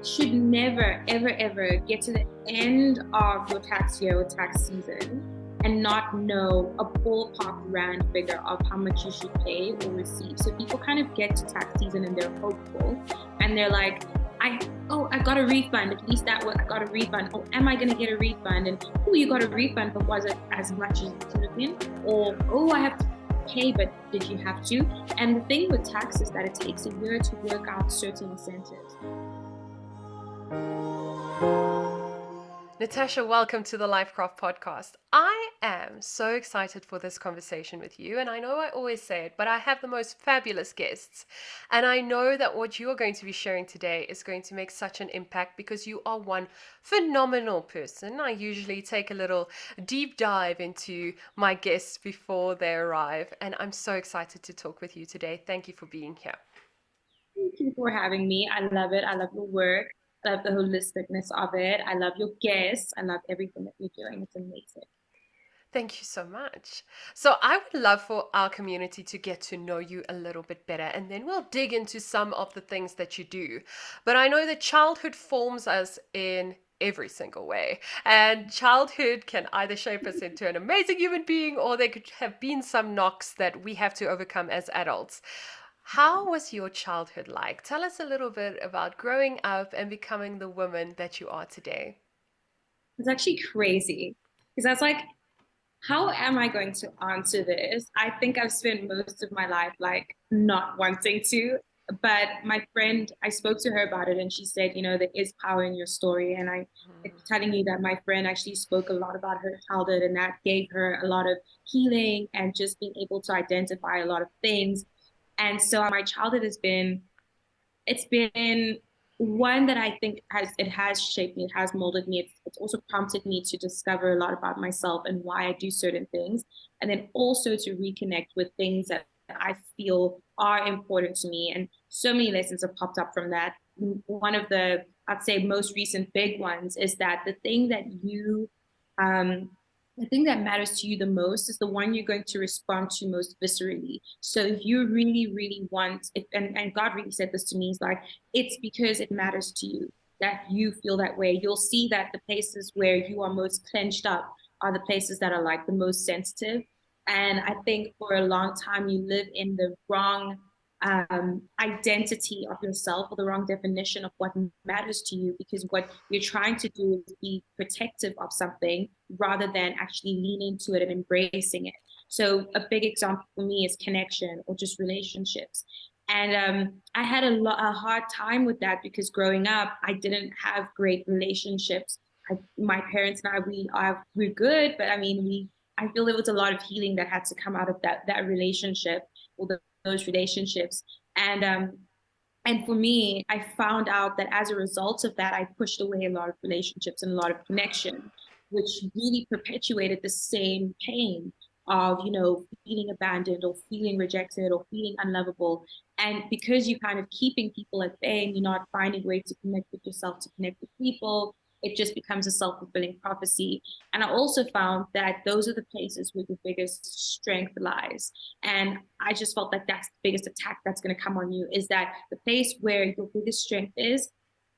should never, ever, ever get to the end of your tax year or tax season and not know a ballpark rand figure of how much you should pay or receive. So people kind of get to tax season and they're hopeful and they're like, I got a refund. At least that was, I got a refund. Oh, am I going to get a refund? And oh, you got a refund, but was it as much as it should have been? Or, oh, I have to pay, but did you have to? And the thing with tax is that it takes a year to work out certain incentives. Natasha, welcome to the LifeKraft podcast. I am so excited for this conversation with you, and I know I always say it, but I have the most fabulous guests, and I know that what you are going to be sharing today is going to make such an impact because you are one phenomenal person. I usually take a little deep dive into my guests before they arrive, and I'm so excited to talk with you today. Thank you for being here. Thank you for having me. I love it. I love your work. I love the holisticness of it. I love your guests. I love everything that you're doing. It's amazing. Thank you so much. So, I would love for our community to get to know you a little bit better, and then we'll dig into some of the things that you do. But I know that childhood forms us in every single way, and childhood can either shape us into an amazing human being, or there could have been some knocks that we have to overcome as adults. How was your childhood like? Tell us a little bit about growing up and becoming the woman that you are today. It's actually crazy because I was like, how am I going to answer this? I think I've spent most of my life like not wanting to. But my friend, I spoke to her about it and she said, there is power in your story. And I telling you that my friend actually spoke a lot about her childhood and that gave her a lot of healing and just being able to identify a lot of things. And so my childhood it's been one that I think has shaped me, it has molded me. It's also prompted me to discover a lot about myself and why I do certain things, and then also to reconnect with things that I feel are important to me. And so many lessons have popped up from that. One of the, I'd say, most recent big ones is that um, the thing that matters to you the most is the one you're going to respond to most viscerally. So if you really, really want, and God really said this to me, is like, it's because it matters to you that you feel that way. You'll see that the places where you are most clenched up are the places that are like the most sensitive. And I think for a long time, you live in the wrong identity of yourself or the wrong definition of what matters to you, because what you're trying to do is be protective of something rather than actually lean into it and embracing it. So a big example for me is connection or just relationships. And I had a hard time with that because growing up, I didn't have great relationships. My parents and we're good, but I mean, I feel there was a lot of healing that had to come out of that relationship or those relationships. And for me, I found out that as a result of that, I pushed away a lot of relationships and a lot of connection, which really perpetuated the same pain of, feeling abandoned or feeling rejected or feeling unlovable. And because you're kind of keeping people at bay and you're not finding ways to connect with yourself, to connect with people, it just becomes a self-fulfilling prophecy. And I also found that those are the places where the biggest strength lies. And I just felt like that's the biggest attack that's going to come on you, is that the place where your biggest strength is,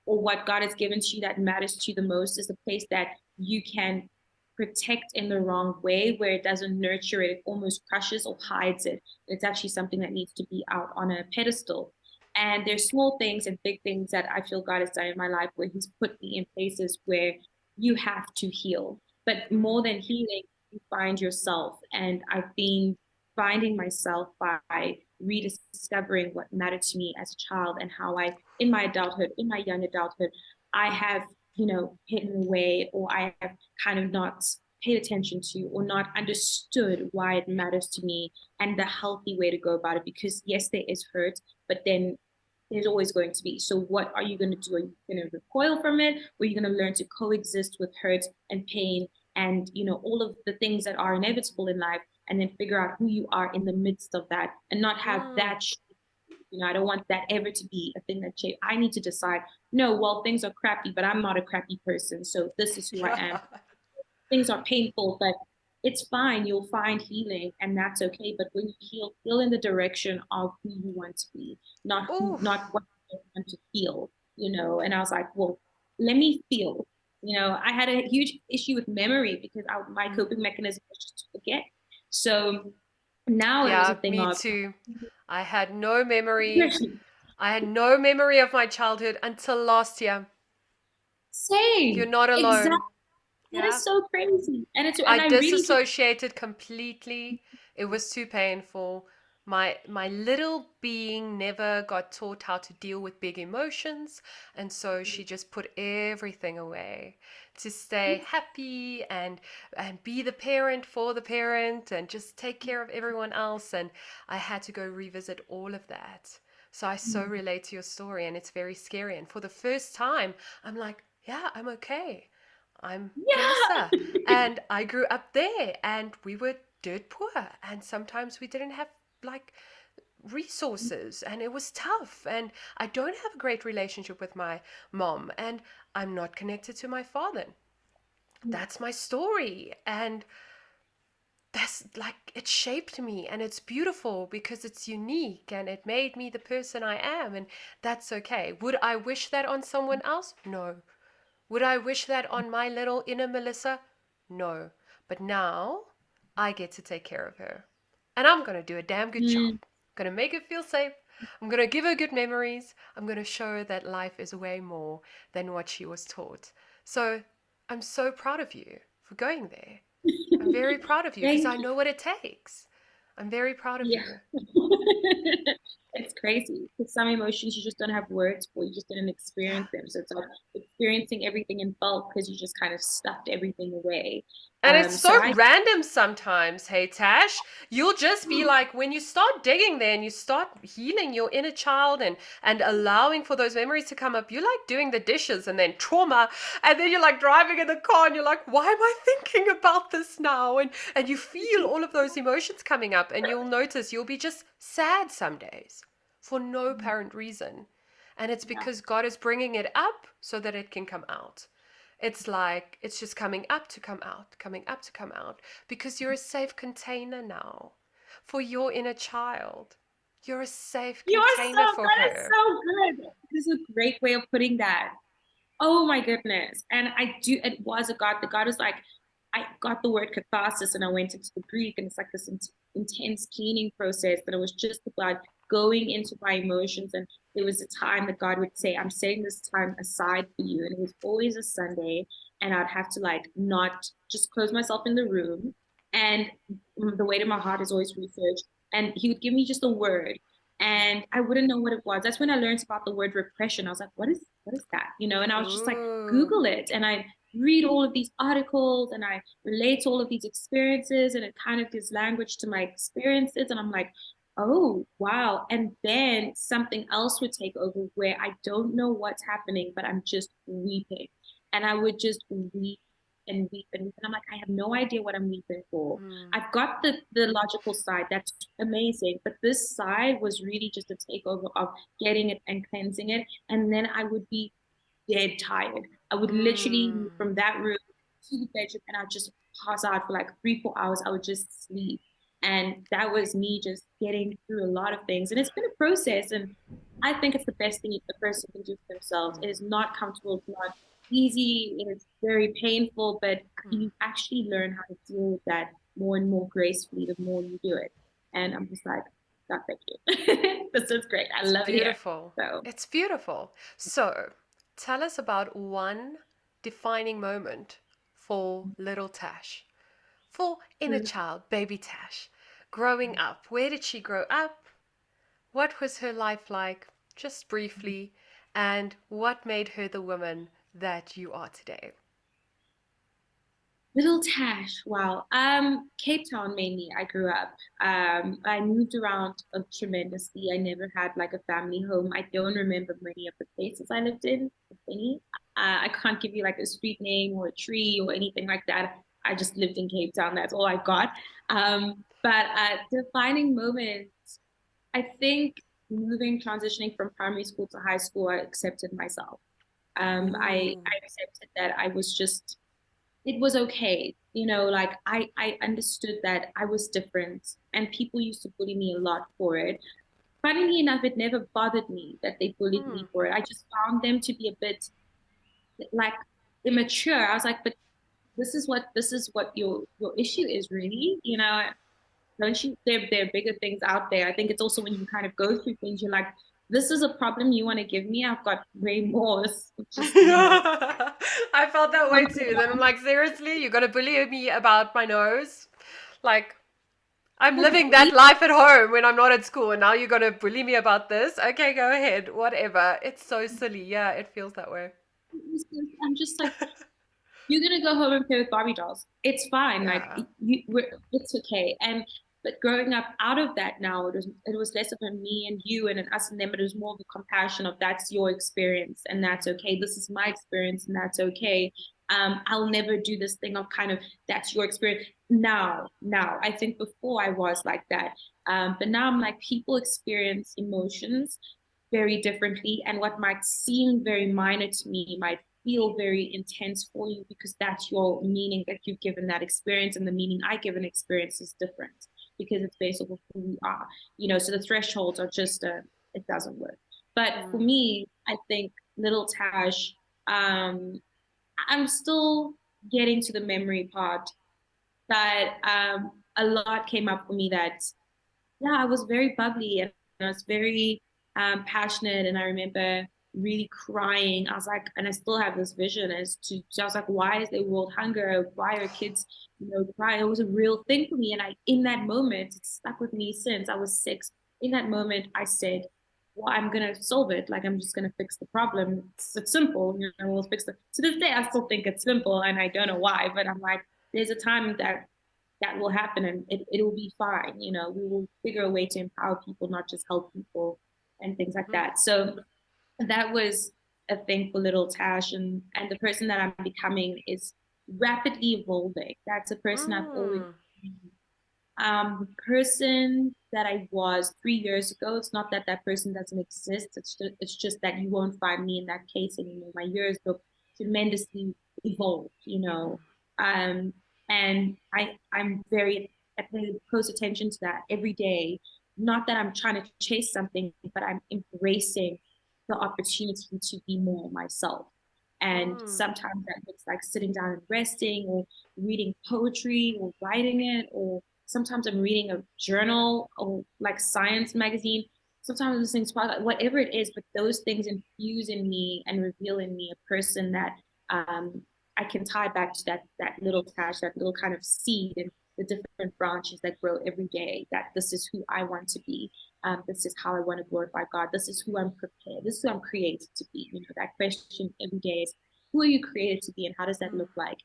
or what God has given to you that matters to you the most, is the place that you can protect in the wrong way, where it doesn't nurture it, it almost crushes or hides it. It's actually something that needs to be out on a pedestal. And there's small things and big things that I feel God has done in my life where He's put me in places where you have to heal. But more than healing, you find yourself. And I've been finding myself by rediscovering what mattered to me as a child and how in my adulthood, in my young adulthood, I have, hidden away, or I have kind of not paid attention to or not understood why it matters to me and the healthy way to go about it. Because yes, there is hurt, but then there's always going to be. So what are you going to do? Are you going to recoil from it? Or are you going to learn to coexist with hurt and pain and, all of the things that are inevitable in life, and then figure out who you are in the midst of that and not have that I don't want that ever to be a thing that I need to decide, no, well, things are crappy, but I'm not a crappy person. So this is who I am. Yeah. Things are painful, but it's fine. You'll find healing and that's okay. But when you heal in the direction of who you want to be, not Oof. what you want to feel. and I was like, well, let me feel. I had a huge issue with memory because my Mm. coping mechanism was just to forget. So now it was a Yeah, thing me of too. I had no memory. depression. I had no memory of my childhood until last year. You're Same. not Exactly. alone. That Yeah. is so crazy. I And I really just disassociated completely. It was too painful. My little being never got taught how to deal with big emotions, and so she just put everything away to stay happy and be the parent for the parent and just take care of everyone else, and I had to go revisit all of that. So I so relate to your story, and it's very scary, and for the first time I'm like, yeah, I'm okay. I'm Melissa, yeah. and I grew up there, and we were dirt poor, and sometimes we didn't have like resources, and it was tough. And I don't have a great relationship with my mom, and I'm not connected to my father. That's my story, and that's like it shaped me, and it's beautiful because it's unique, and it made me the person I am, and that's okay. Would I wish that on someone else? No. Would I wish that on my little inner Melissa? No. But now I get to take care of her. And I'm going to do a damn good job. Mm. I'm going to make her feel safe. I'm going to give her good memories. I'm going to show her that life is way more than what she was taught. So I'm so proud of you for going there. I'm very proud of you because Thank I you. know what it takes. I'm very proud of Yeah. you. It's crazy because some emotions you just don't have words for. You just didn't Yeah. experience them. So it's like experiencing everything in bulk because you just kind of stuffed everything away. And it's so So I, random sometimes, hey Tash. You'll just be like, when you start digging there and you start healing your inner child and allowing for those memories to come up, you're like doing the dishes and then trauma, and then you're like driving in the car and you're like, why am I thinking about this now? And you feel all of those emotions coming up, and you'll notice you'll be just sad some days for no apparent reason. And it's yeah. because God is bringing it up so that it can come out. It's like it's just coming up to come out, coming up to come out, because you're a safe container now for your inner child. You're a safe You are container so, for that is her. so good. This is a great way of putting that. Oh my goodness. And it was a God. The God was like, I got the word catharsis and I went into the Greek, and it's like this intense cleaning process that it was just about going into my emotions. And there was a time that God would say, I'm setting this time aside for you. And it was always a Sunday. And I'd have to like not just close myself in the room. And the weight of my heart is always research. And he would give me just a word and I wouldn't know what it was. That's when I learned about the word repression. I was like, what is that? And I was just like, Ooh. Google it. And I read all of these articles and I relate to all of these experiences, and it kind of gives language to my experiences. And I'm like, oh, wow. And then something else would take over where I don't know what's happening, but I'm just weeping. And I would just weep and weep and weep. And I'm like, I have no idea what I'm weeping for. Mm. I've got the logical side. That's amazing. But this side was really just a takeover of getting it and cleansing it. And then I would be dead tired. I would literally move Mm. from that room to the bedroom and I'd just pass out for like 3, 4 hours. I would just sleep. And that was me just getting through a lot of things. And it's been a process. And I think it's the best thing a person can do for themselves. It is not comfortable, it's not easy, it is very painful, but Mm. you actually learn how to deal with that more and more gracefully the more you do it. And I'm just like, God, thank you. This is great. I It's love it here. beautiful. So, It's beautiful. So, tell us about one defining moment for little Tash, for inner mm, child, baby Tash, growing up. Where did she grow up? What was her life like, just briefly, and what made her the woman that you are today? little Tash, wow. Cape Town mainly. I grew up. I moved around tremendously. I never had like a family home. I don't remember many of the places I lived in, if any. I can't give you like a street name or a tree or anything like that. I just lived in Cape Town. That's all I got. But defining moments, I think transitioning from primary school to high school, I accepted myself. Ooh. I accepted that I was just it was okay. Like I understood that I was different and people used to bully me a lot for it. funnily enough, it never bothered me that they bullied Mm. me for it. I just found them to be a bit like immature. I was like, but this is what your issue is really, don't you? There are bigger things out there. I think it's also when you kind of go through things, you're like, this is a problem you want to give me. I've got way more. It's just, I felt that way too. Then I'm like, seriously, you're gonna bully me about my nose? Like, I'm living that life at home when I'm not at school, and now you're gonna bully me about this? Okay, go ahead, whatever. It's so silly. Yeah, it feels that way. I'm just like, you're gonna go home and play with Barbie dolls. It's fine. Like Yeah. it's okay. And but growing up out of that now, it was less of a me and you and an us and them, but it was more of a compassion of that's your experience and that's okay. This is my experience and that's okay. I'll never do this thing of kind of that's your experience. Now, I think before I was like that. But now I'm like people experience emotions very differently, and what might seem very minor to me might feel very intense for you because that's your meaning that you've given that experience, and the meaning I give an experience is different because it's based off of who we are. So the thresholds are just it doesn't work. But for Mm. me, I think little Tash, um, I'm still getting to the memory part, but a lot came up for me that yeah, I was very bubbly and I was very passionate. And I remember really crying. I was like, and I still have this vision as to, so I was like, why is there world hunger? Why are kids, crying? It was a real thing for me. And in that moment, it's stuck with me since I was 6. In that moment, I said, well, I'm going to solve it. Like, I'm just going to fix the problem. It's simple. We'll fix it. To this day, I still think it's simple and I don't know why, but I'm like, there's a time that will happen and it will be fine. We will figure a way to empower people, not just help people and things like Mm. that. So that was a thing for little Tash, and the person that I'm becoming is rapidly evolving. That's a person I've always Mm. been. The person that I was 3 years ago, it's not that that person doesn't exist. It's just that you won't find me in that case anymore. My years have tremendously evolved. Um, and I'm very I pay close attention to that every day. Not that I'm trying to chase something, but I'm embracing the opportunity to be more myself. And Mm. sometimes that looks like sitting down and resting, or reading poetry, or writing it, or sometimes I'm reading a journal or like science magazine. Sometimes I'm listening to podcast, whatever it is, but those things infuse in me and reveal in me a person that um, I can tie back to that little Tash, that little kind of seed, and the different branches that grow every day. That this is who I want to be. This is how I want to glorify God. This is who I'm prepared. This is who I'm created to be. That question every day is, who are you created to be, and how does that Mm. look like?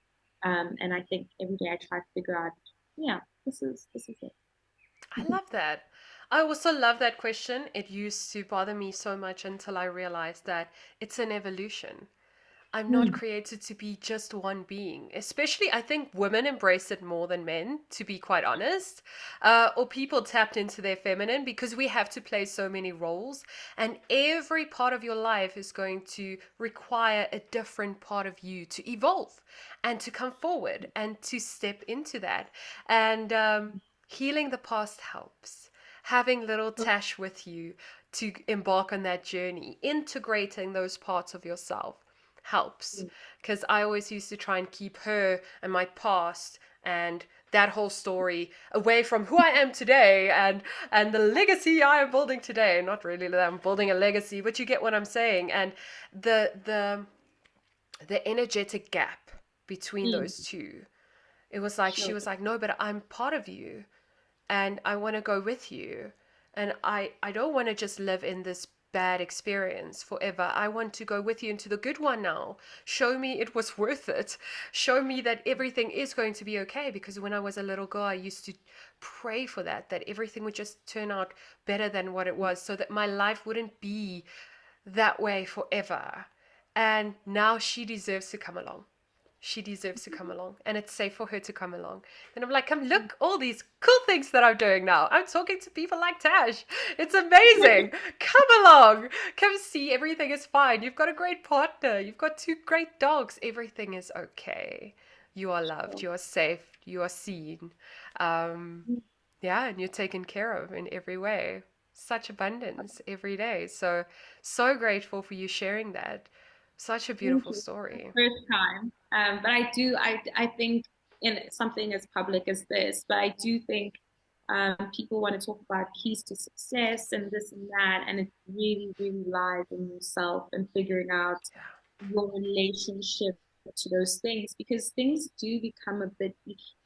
And I think every day I try to figure out, yeah, this is it. I love that. I also love that question. It used to bother me so much until I realized that it's an evolution. I'm not Mm, created to be just one being. Especially, I think women embrace it more than men, to be quite honest. Or people tapped into their feminine because we have to play so many roles. And every part of your life is going to require a different part of you to evolve and to come forward and to step into that. And healing the past helps. Having little Tash with you to embark on that journey, integrating those parts of yourself helps, because I always used to try and keep her and my past and that whole story away from who I am today and the legacy I am building today. Not really that I'm building a legacy, but you get what I'm saying. And the energetic gap between mm, those two. It was like she sure. was like, "No, but I'm part of you and I want to go with you. And I don't want to just live in this bad experience forever. I want to go with you into the good one now. Show me it was worth it. Show me that everything is going to be okay." Because when I was a little girl, I used to pray for that everything would just turn out better than what it was, so that my life wouldn't be that way forever. And now she deserves to come along. She deserves to come along, and it's safe for her to come along. And I'm like, come look, all these cool things that I'm doing now. I'm talking to people like Tash. It's amazing. Come along. Come see, everything is fine. You've got a great partner. You've got 2 great dogs. Everything is okay. You are loved. You are safe. You are seen. Um, yeah, and you're taken care of in every way. such abundance every day. So, so grateful for you sharing that. Such a Thank beautiful you. story. First time. But I think in something as public as this, but I do think people want to talk about keys to success and this and that, and it really, really lies in yourself and figuring out your relationship to those things because things do become a bit,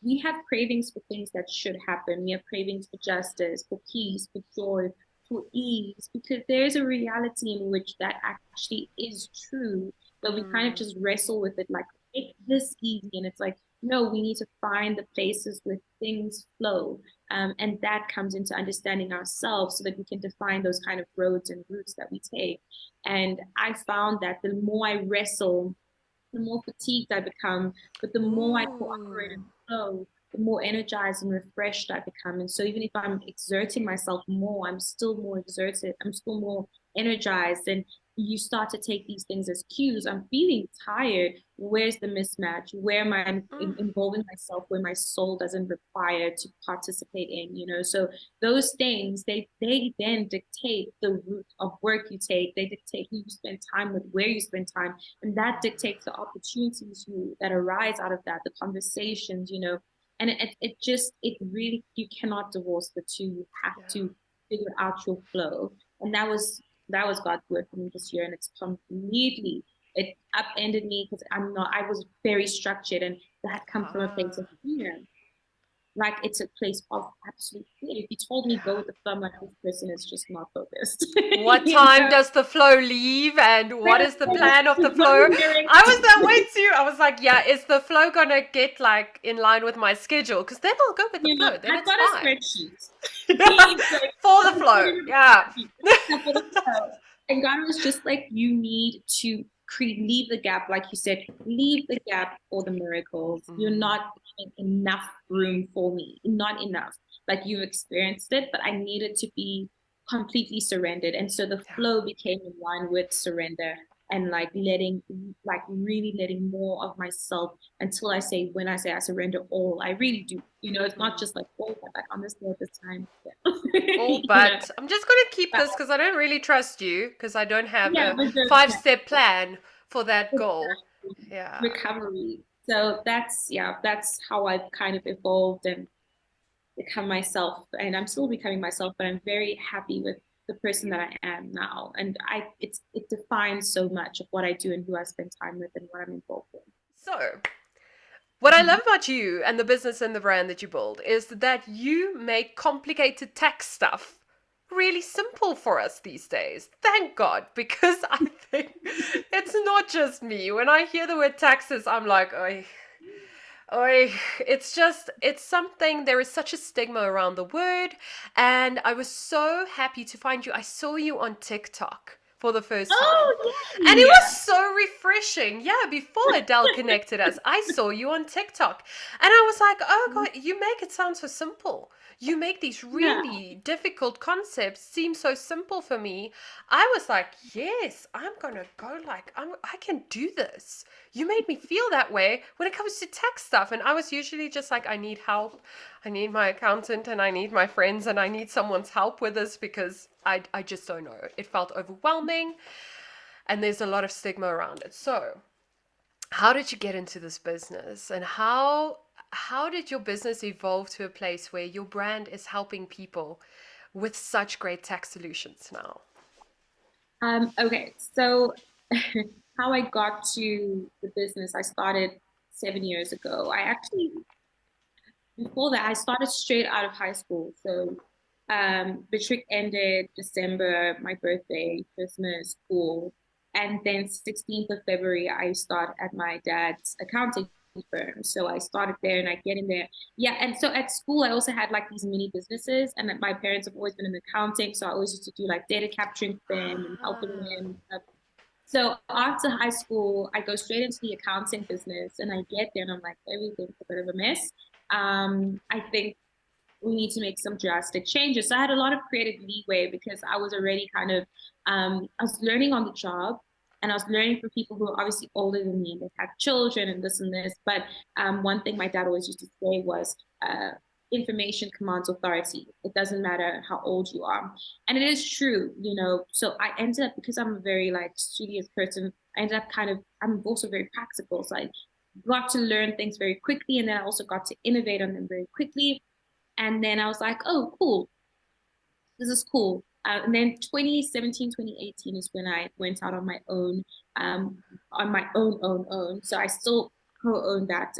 we have cravings for things that should happen. We have cravings for justice, for peace, for joy, for ease, because there's a reality in which that actually is true, but we kind of Mm, just wrestle with it like, make this easy. And it's like, no, we need to find the places where things flow. And that comes into understanding ourselves so that we can define those kind of roads and routes that we take. And I found that the more I wrestle, the more fatigued I become, but the more I cooperate ooh, and flow, the more energized and refreshed I become. And so even if I'm exerting myself more, I'm still more exerted, I'm still more energized. And you start to take these things as cues. I'm feeling tired. Where's the mismatch? Where am I mm, involving myself where my soul doesn't require to participate in, So those things, they then dictate the route of work you take. They dictate who you spend time with, where you spend time, and that dictates the opportunities that arise out of that, the conversations, and it just, it really, you cannot divorce the two. You have yeah. to figure out your flow. And that was God's word for me this year, and it's completely, it upended me because I was very structured, and that comes from a place Ah, of fear. Like, it's a place of absolute fear. If you told me go yeah. with the flow, I'm like, this person is just not focused. What time does the flow leave and what is the plan of the What are flow? you hearing? I was that way too. I was like, yeah, is the flow gonna get like in line with my schedule? Because then I'll go with the flow, then I've it's got a fine. spreadsheet. It's like, For the I put flow, it in a yeah. spreadsheet. I put it in. And God was just like, you need to leave the gap, like you said, leave the gap for the miracles. You're Mm, not giving enough room for me, not enough. Like, you experienced it, but I needed to be completely surrendered. And so the yeah. flow became in line with surrender and like really letting more of myself until when I say I surrender all, I really do. It's not Mm. just like, oh, but like on this day at this time. All you know, but I'm just gonna keep but this because I don't really trust you because I don't have yeah, a with the five-step plan for that goal. exactly, Yeah. recovery. So that's how I've kind of evolved and become myself. And I'm still becoming myself, but I'm very happy with the person that I am now. And it defines so much of what I do and who I spend time with and what I'm involved So, what I in. love about you and the business and the brand that you build is that you make complicated tax stuff really simple for us these days. Thank God, because I think it's not just me. When I hear the word taxes, I'm like, oh, oh, it's something, there is such a stigma around the word. And I was so happy to find you. I saw you on TikTok for the first time. Oh, And it yeah. was so refreshing. Yeah, before Adele connected us, I saw you on TikTok. And I was like, oh God, you make it sound so simple. You make these Yeah. really difficult concepts seem so simple for me. I was like, yes, I'm gonna go like I can do this. You made me feel that way when it comes to tax stuff. And I was usually just like, I need help. I need my accountant and I need my friends and I need someone's help with this because I just don't know. It felt overwhelming and there's a lot of stigma around it. So, how did you get into this business and how did your business evolve to a place where your brand is helping people with such great tax solutions now? Okay, so how I got to the business, I started 7 years ago. I actually, before that, I started straight out of high school. So, matric ended December, my birthday, Christmas, school. And then 16th of February, I start at my dad's accounting firm. So I started there and I get in there. Yeah, and so at school, I also had like these mini businesses, and my parents have always been in accounting. So I always used to do like data capturing for them and helping Ah, them. So after high school, I go straight into the accounting business and I get there and I'm like, everything's a bit of a mess. I think we need to make some drastic changes. So I had a lot of creative leeway because I was already kind of, I was learning on the job and I was learning from people who are obviously older than me and they had children and this and this. But one thing my dad always used to say was, information commands authority. It doesn't matter how old you are. And it is true, you know. So I ended up, because I'm a very like studious person, I ended up kind of, I'm also very practical. So I got to learn things very quickly. And then I also got to innovate on them very quickly. And then I was like, oh, cool, this is cool. And then 2017, 2018 is when I went out um, on my own. So I still co-own that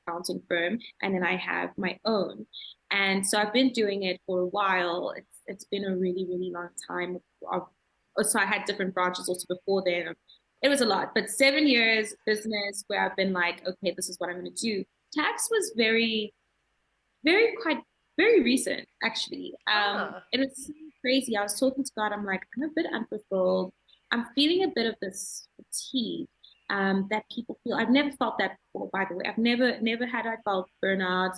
accounting firm, and then I have my own. And so I've been doing it for a while. It's been a really, really long time. So I had different branches also before then. It was a lot, but 7 years business where I've been like, okay, this is what I'm going to do. Tax was quite very recent actually. Ah. And it's so crazy. I was talking to God. I'm like, I'm a bit unfulfilled. I'm feeling a bit of this fatigue that people feel. I've never felt that before, by the way. I've never had I felt burnout.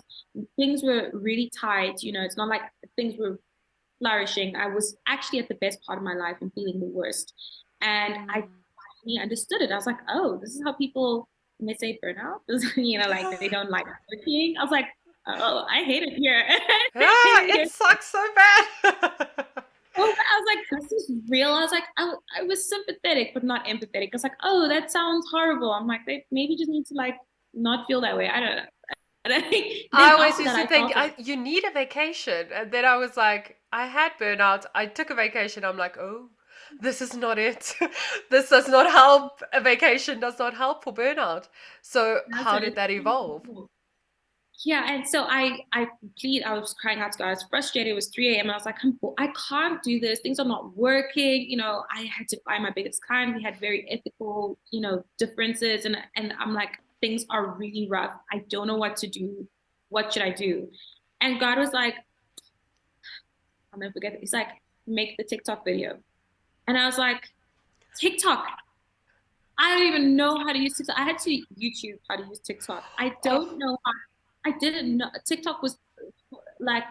Things were really tight. You know, it's not like things were flourishing. I was actually at the best part of my life and feeling the worst. And I Mm. finally understood it. I was like, oh, this is how people, when they say burnout, you know, like they don't like working. I was like, oh, I hate it here. I hate Ah, it it here. sucks so bad. Oh, I was like, this is real. I was like, I was sympathetic, but not empathetic. I was like, oh, that sounds horrible. I'm like, they maybe just need to like not feel that way. I don't know. And I then always after used that, to I think felt like, you need a vacation. And then I was like, I had burnout. I took a vacation. I'm like, oh, this is not it. This does not help. A vacation does not help for burnout. So, that's how what did it's. that evolve? Yeah, and so I was crying out to God. I was frustrated. It was 3 a.m. and I was like, I can't do this. Things are not working. You know, I had to find my biggest client. We had very ethical, you know, differences, and I'm like, things are really rough. I don't know what to do. What should I do? And God was like, I'll never forget it. He's like, make the TikTok video. And I was like, TikTok. I don't even know how to use TikTok. I had to YouTube how to use TikTok. I Oh, don't know how, I didn't know TikTok was like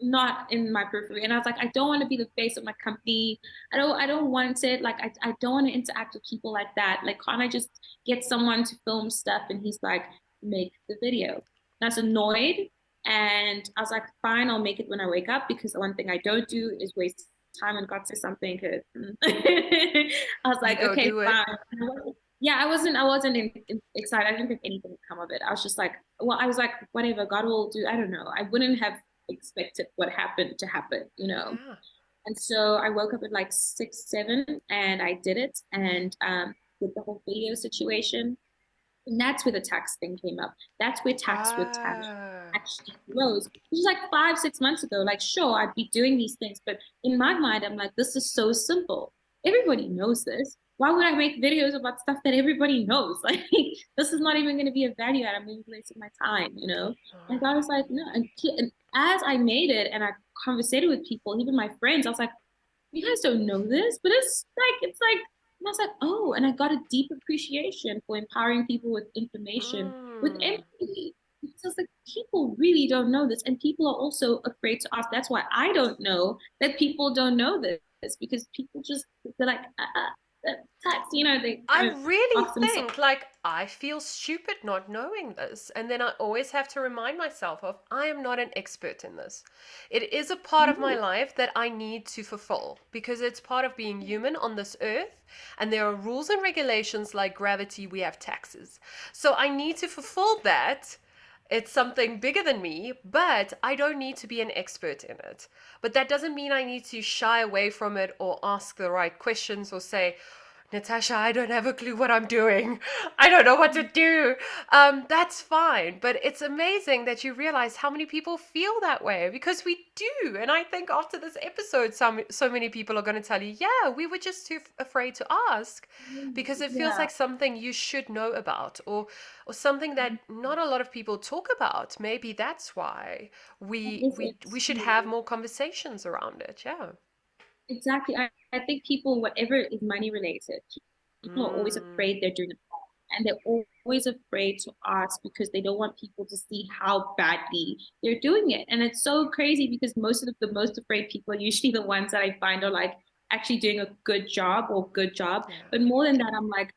not in my periphery. And I was like, I don't want to be the face of my company. I don't want it. Like I don't want to interact with people like that. Like, can't I just get someone to film stuff? And he's like, make the video. And I was annoyed. And I was like, fine, I'll make it when I wake up, because the one thing I don't do is waste time. And God says something. I was you like, go okay, do it. fine. Yeah, I wasn't excited. I didn't think anything would come of it. I was just like, well, I was like, whatever, God will do. I don't know. I wouldn't have expected what happened to happen, you know. Yeah. And so I woke up at like 6, 7, and I did it, and with the whole video situation. And that's where the tax thing came up. That's where tax with tax Ah. actually rose. Which is like 5, 6 months ago. Like, sure, I'd be doing these things, but in my mind, I'm like, this is so simple. Everybody knows this. Why would I make videos about stuff that everybody knows? Like, this is not even going to be a value add. I'm going to be wasting my time, you know? And God was like, no. And as I made it and I conversated with people, even my friends, I was like, you guys don't know this, but it's like, and I was like, oh, and I got a deep appreciation for empowering people with information, with Mm. empathy. Because I was like, people really don't know this, and people are also afraid to ask. That's why I don't know that people don't know this, because people just, they're like, tax, you know, they I kind of really ask themselves. think like I feel stupid not knowing this. And then I always have to remind myself of I am not an expert in this. It is a part of my No. life that I need to fulfill because it's part of being human on this earth. And there are rules and regulations like gravity, we have taxes. So I need to fulfill that. It's something bigger than me, but I don't need to be an expert in it. But that doesn't mean I need to shy away from it or ask the right questions or say, Natasha, I don't have a clue what I'm doing. I don't know what to do. That's fine. But it's amazing that you realize how many people feel that way because we do. And I think after this episode, so many people are going to tell you, yeah, we were just too afraid to ask because it feels Yeah. like something you should know about or something that not a lot of people talk about. Maybe that's why we Is we it? we should have more conversations around it. Yeah. Exactly. I think people, whatever is money related, people are always Mm. afraid they're doing it wrong. And they're always afraid to ask because they don't want people to see how badly they're doing it. And it's so crazy because most of the most afraid people are usually the ones that I find are like actually doing a good job or good job. Yeah. But more than that, I'm like,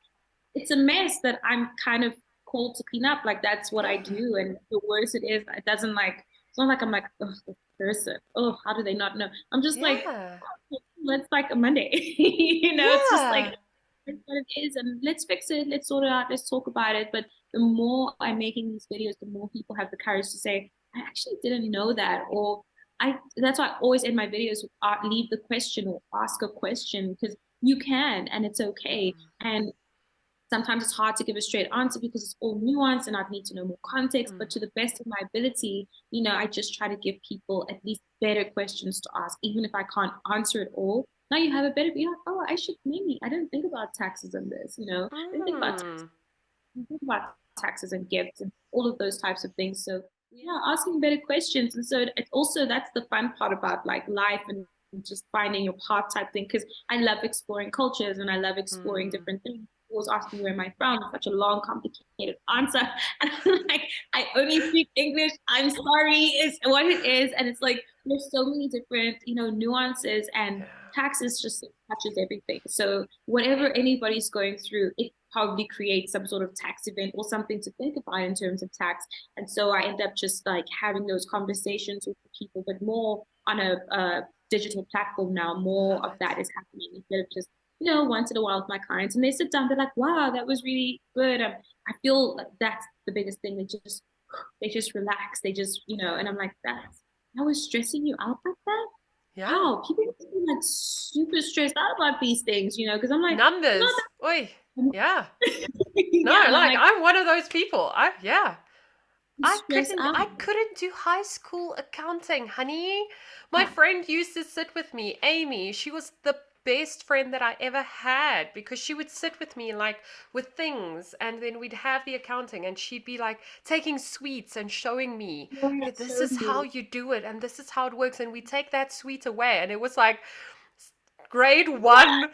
it's a mess that I'm kind of called to clean up. Like, that's what I Yeah. do. And the worse it is, it doesn't like It's not like I'm like, oh, this person, oh, how do they not know? I'm just like, Yeah. oh, let's like a Monday. It's just like Yeah. it's what it is, and let's fix it, let's sort it out, let's talk about it. But the more I'm making these videos, the more people have the courage to say, I actually didn't know that, or I that's why I always in my videos leave the question or ask a question, because you can and it's okay. Mm, And sometimes it's hard to give a straight answer because it's all nuanced and I'd need to know more context. mm, But to the best of my ability, I just try to give people at least better questions to ask, even if I can't answer it all. Now you have a better, you're like, oh, I didn't think about taxes in this, I didn't think about mm. think about taxes and gifts and all of those types of things. So yeah, asking better questions. And so it also, that's the fun part about like life and just finding your path type thing. Cause I love exploring cultures and I love exploring Mm. different things. Always asking where am I from? Such a long, complicated answer. And I'm like, I only speak English. I'm sorry, is what it is. And it's like there's so many different, nuances, and Yeah. taxes just touches everything. So whatever anybody's going through, it probably create some sort of tax event or something to think about in terms of tax. And so I end up just like having those conversations with people, but more on a digital platform now. More Love of it. that is happening instead of just, once in a while with my clients, and they sit down, they're like, wow, that was really good. I feel like that's the biggest thing. They just relax. They just, and Yeah. I'm like, that was stressing you out like that? Yeah. How people get like super stressed out about these things, because I'm like, not Numbers. Oi. that. Yeah. No, Yeah, and I'm like like, I'm one of those people. I stress I out. couldn't do high school accounting, honey. My Yeah. friend used to sit with me, Amy. She was the best friend that I ever had because she would sit with me like with things and then we'd have the accounting and she'd be like taking sweets and showing me, Yeah, okay, this so is how good. you do it and this is how it works and we take that sweet away and it was like grade one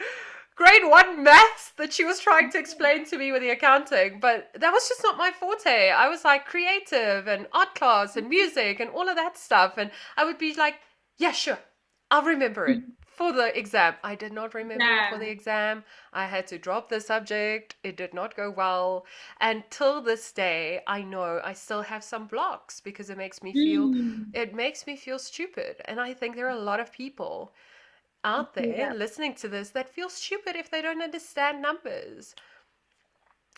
grade one maths that she was trying to explain to me with the accounting, but that was just not my forte. I was like creative and art class and music and all of that stuff, and I would be like, yeah, sure, I'll remember it for the exam. I did not remember it for the Yeah. exam. I had to drop the subject. It did not go well. And till this day, I know I still have some blocks because Mm. it makes me feel stupid. And I think there are a lot of people out there Yeah. listening to this that feel stupid if they don't understand numbers.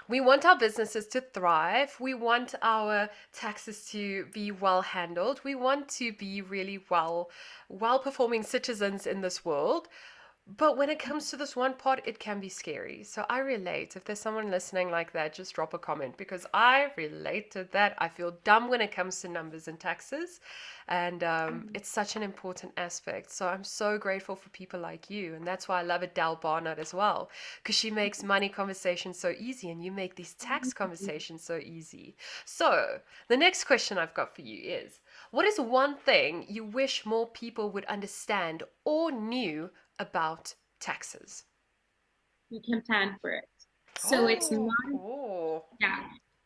We want our businesses to thrive. We want our taxes to be well handled. We want to be really well performing citizens in this world. But when it comes to this one part, it can be scary. So I relate. If there's someone listening like that, just drop a comment because I relate to that. I feel dumb when it comes to numbers and taxes. And it's such an important aspect. So I'm so grateful for people like you. And that's why I love Adele Barnard as well, because she makes money conversations so easy and you make these tax conversations so easy. So the next question I've got for you is, what is one thing you wish more people would understand or knew about taxes? You can plan for it. So it's Oh, not, oh. yeah,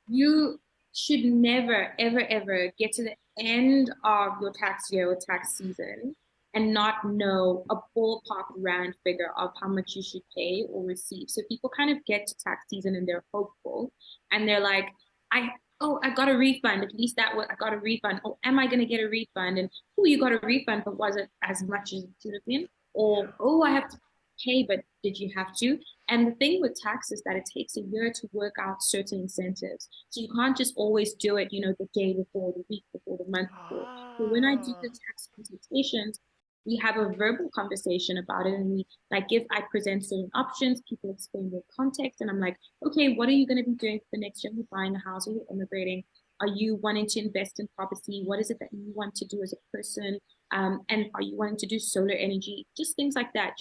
you should never, ever, ever get to the end of your tax year or tax season and not know a ballpark rand figure of how much you should pay or receive. So people kind of get to tax season and they're hopeful and they're like, I I got a refund. At least that was I got a refund. Oh, am I gonna get a refund? And oh, you got a refund, but was it as much as it should have been? Or oh, I have to pay, but did you have to? And the thing with tax is that it takes a year to work out certain incentives. So you can't just always do it, the day before, the week before, the month before. So when I do the Ah. tax consultations, we have a verbal conversation about it and we I present certain options, people explain their context, and I'm like, okay, what are you going to be doing for the next year? Are you buying a house? Are you immigrating? Are you wanting to invest in property? What is it that you want to do as a person? And are you wanting to do solar energy? Just things like that.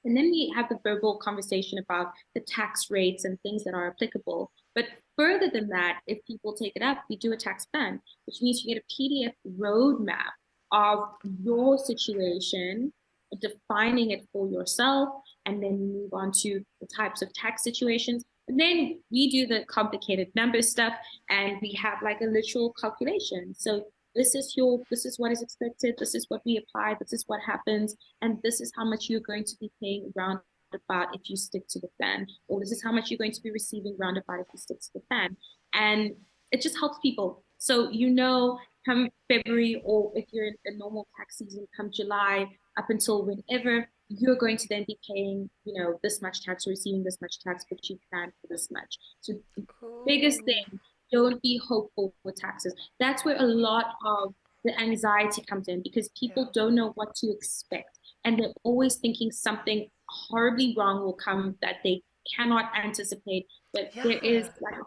And then we have the verbal conversation about the tax rates and things that are applicable. But further than that, if people take it up, we do a tax plan, which means you get a PDF roadmap of your situation, defining it for yourself, and then move on to the types of tax situations. And then we do the complicated number stuff and we have like a literal calculation. So this is what is expected, this is what we apply, this is what happens, and this is how much you're going to be paying roundabout if you stick to the plan, or this is how much you're going to be receiving roundabout if you stick to the plan. And it just helps people. So come February, or if you're in a normal tax season, come July up until whenever, you're going to then be paying, this much tax, or receiving this much tax, but you planned for this much. So the biggest Ooh. thing, don't be hopeful with taxes. That's where a lot of the anxiety comes in, because Yeah. people don't know what to expect. And they're always thinking something horribly wrong will come that they cannot anticipate. But there is Yeah. like,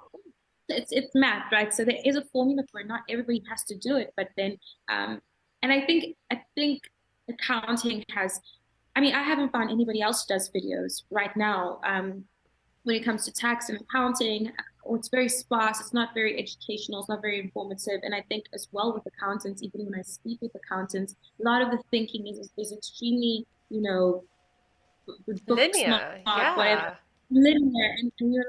it's math, right? So there is a formula for it. Not everybody has to do it, but then and I think accounting has, I mean, I haven't found anybody else who does videos right now when it comes to tax and accounting, or it's very sparse, it's not very educational, it's not very informative. And I think as well with accountants, even when I speak with accountants, a lot of the thinking is extremely, book smart, Linear. whatever, Yeah. linear, and you're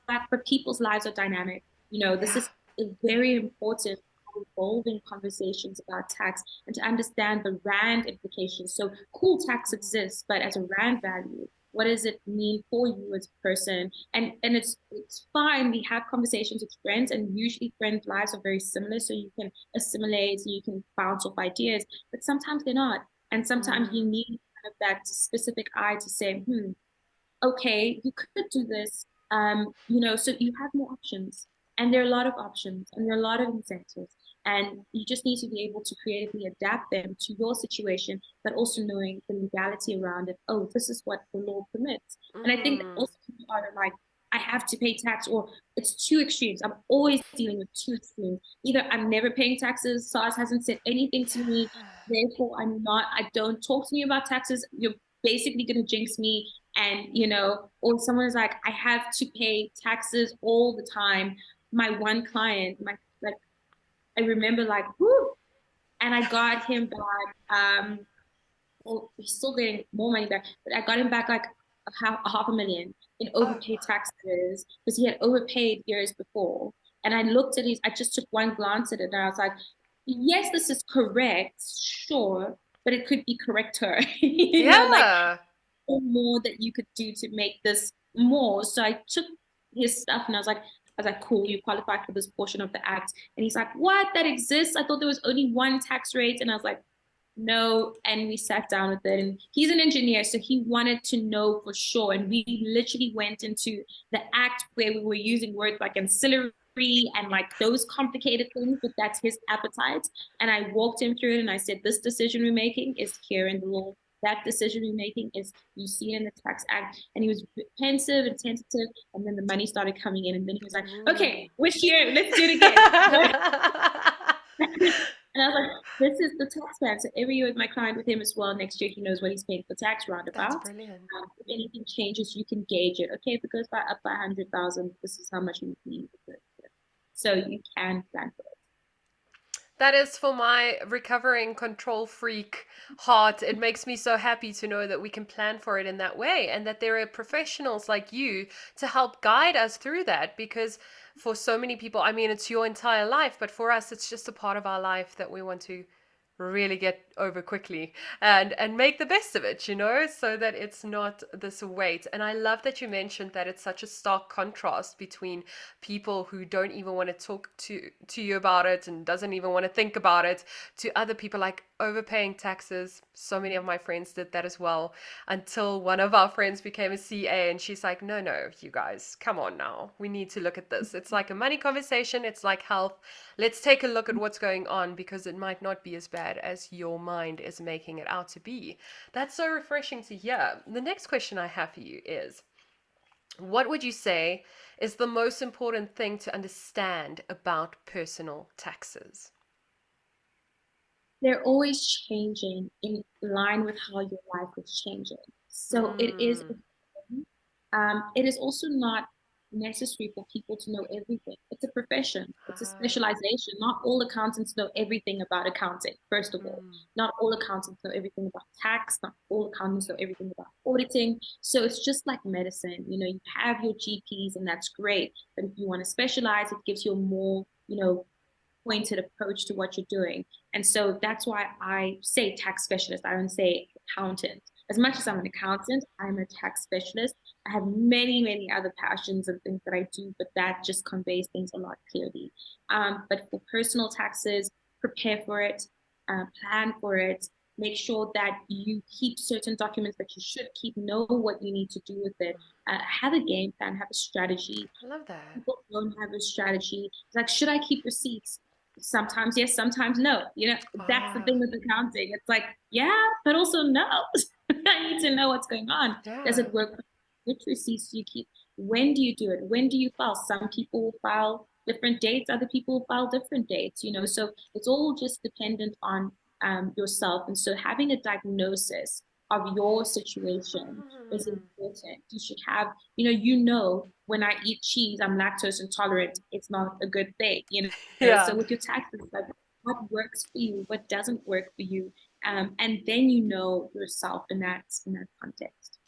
like, but people's lives are dynamic. This Yeah. is very important, evolving conversations about tax, and to understand the rand implications. So cool, tax exists, but as a rand value, what does it mean for you as a person? And it's fine. We have conversations with friends, and usually friends' lives are very similar, so you can assimilate, so you can bounce off ideas, but sometimes they're not. And sometimes you Mm. need kind of that specific eye to say, okay, you could do this. So you have more options. And there are a lot of options, and there are a lot of incentives. And you just need to be able to creatively adapt them to your situation, but also knowing the legality around it. Oh, this is what the law permits. And I think Mm. also people are like, I have to pay tax, or it's two extremes. I'm always dealing with two extremes. Either I'm never paying taxes, SARS hasn't said anything to me, therefore I don't talk to me about taxes. You're basically going to jinx me. And or someone's like, I have to pay taxes all the time. My one client, like, I remember, like, whoo, and I got him back, well, he's still getting more money back, but I got him back like a half a million in Oh, overpaid taxes, because he had overpaid years before. And I just took one glance at it, and I was like, yes, this is correct, sure, but it could be correcter. Like, yeah. more that you could do to make this more. So I took his stuff, and I was like, cool, you qualify for this portion of the act. And he's like, what? That exists? I thought there was only one tax rate. And I was like, no. And we sat down with it. And he's an engineer, so he wanted to know for sure. And we literally went into the act where we were using words like ancillary and like those complicated things, but that's his appetite. And I walked him through it, and I said, this decision we're making is here in the law. That decision we're making is, you see it in the tax act. And he was pensive and tentative, and then the money started coming in, and then he was like, Ooh. okay, we're here, let's do it again. And I was like, this is the tax plan. So every year with my client, with him as well, next year he knows what he's paying for tax That's roundabout. brilliant. If anything changes, you can gauge it. Okay, if it goes up by 100,000, this is how much you need. So you can plan for it. That is for my recovering control freak heart. It makes me so happy to know that we can plan for it in that way and that there are professionals like you to help guide us through that. Because for so many people, I mean, it's your entire life, but for us, it's just a part of our life that we want to really get over quickly and make the best of it, so that it's not this weight. And I love that you mentioned that it's such a stark contrast between people who don't even want to talk to you about it and doesn't even want to think about it, to other people like overpaying taxes. So many of my friends did that as well, until one of our friends became a CA, and she's like, no, you guys, come on now, we need to look at this. It's like a money conversation, it's like health. Let's take a look at what's going on, because it might not be as bad as your mind is making it out to be. That's so refreshing to hear. The next question I have for you is, what would you say is the most important thing to understand about personal taxes? They're always changing in line with how your life is changing. So Mm, it is also not necessary for people to know everything. It's a profession, it's a ah, specialization. Not all accountants know everything about accounting, first of all. mm, Not all accountants know everything about tax, not all accountants know everything about auditing. So it's just like medicine. You have your GPs, and that's great. But if you want to specialize, it gives you a more, pointed approach to what you're doing. And so that's why I say tax specialist. I don't say accountant. As much as I'm an accountant, I'm a tax specialist. I have many, many other passions and things that I do, but that just conveys things a lot clearly. But for personal taxes, prepare for it, plan for it, make sure that you keep certain documents that you should keep, know what you need to do with it, have a game plan, have a strategy. I love that. People don't have a strategy. It's like, should I keep receipts? Sometimes yes, sometimes no. That's the Ah, thing with accounting. It's like, yeah, but also no. I need to know what's going on. Does yeah. it work? Which receipts do you keep? When do you do it? When do you file? Some people will file different dates, other people will file different dates. So it's all just dependent on yourself. And so having a diagnosis of your situation is Mm. important. You should have, when I eat cheese, I'm lactose intolerant. It's not a good thing. Yeah. So with your taxes, like what works for you, what doesn't work for you, and then you know yourself in that context.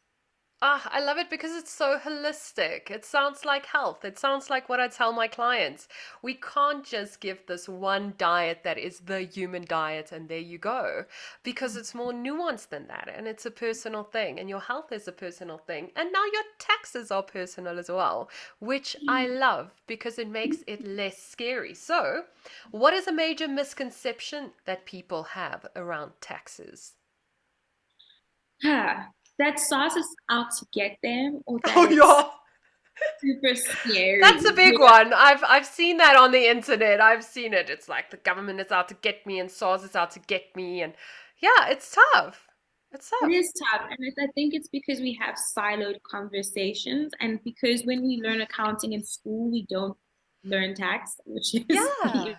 Ah, I love it because it's so holistic. It sounds like health. It sounds like what I tell my clients. We can't just give this one diet that is the human diet and there you go, because it's more nuanced than that and it's a personal thing and your health is a personal thing. And now your taxes are personal as well, which I love because it makes it less scary. So, what is a major misconception that people have around taxes? Huh. That sauce is out to get them, or that Oh, it's yeah. super That's scary. a big one. I've seen that on the internet. I've seen it. It's like the government is out to get me and SARS is out to get me and yeah, it's tough. It's It tough. is tough. And I think it's because we have siloed conversations, and because when we learn accounting in school, we don't learn tax, which is Yeah.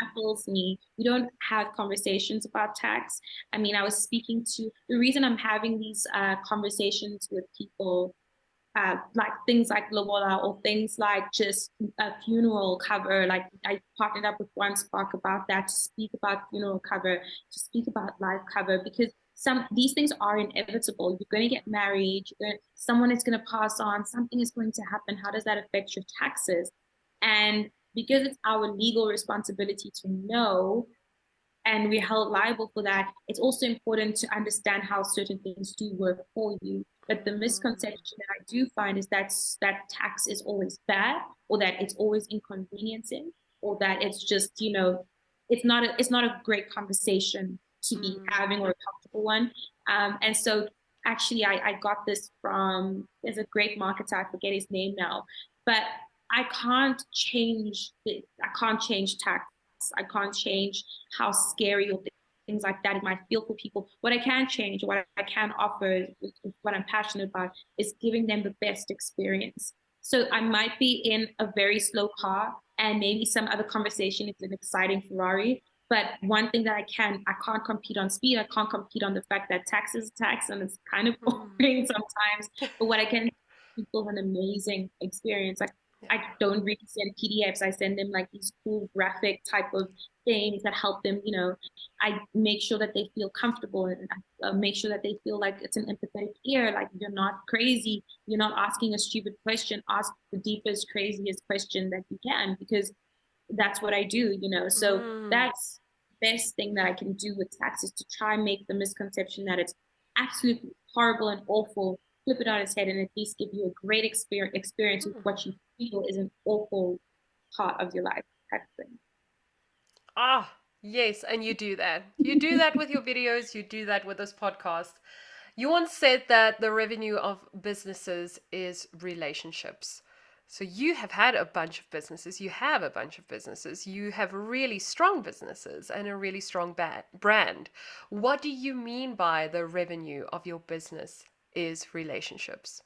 baffles me. We don't have conversations about tax. I mean, I was speaking to the reason I'm having these conversations with people, like things like Lobola or things like just a funeral cover. Like I partnered up with One Spark about that, to speak about funeral cover, to speak about life cover, because some these things are inevitable. You're going to get married. Someone is going to pass on. Something is going to happen. How does that affect your taxes? And because it's our legal responsibility to know, and we're held liable for that, it's also important to understand how certain things do work for you. But the misconception that I do find is that tax is always bad, or that it's always inconveniencing, or that it's just, it's not a great conversation to be Mm. having, or a comfortable one. And so actually I got this from, there's a great marketer, I forget his name now, but I can't change tax. I can't change how scary or things like that it might feel for people. What I can change, what I can offer, what I'm passionate about, is giving them the best experience. So I might be in a very slow car, and maybe some other conversation is an exciting Ferrari. But one thing that I can't compete on speed. I can't compete on the fact that tax is tax and it's kind of Mm. boring sometimes. But what I can, people an amazing experience. Like Yeah. I don't really send PDFs. I send them like these cool graphic type of things that help them. I make sure that they feel comfortable, and make sure that they feel like it's an empathetic ear. Like you're not crazy. You're not asking a stupid question. Ask the deepest, craziest question that you can, because that's what I do. So Mm. that's the best thing that I can do with tax, is to try and make the misconception that it's absolutely horrible and awful, flip it on its head, and at least give you a great experience with Mm. what you feel is an awful part of your life type of Ah, yes, and you do that. You do that with your videos, you do that with this podcast. You once said that the revenue of businesses is relationships. So you have had a bunch of businesses, you have a bunch of businesses, you have really strong businesses and a really strong brand. What do you mean by the revenue of your business is relationships?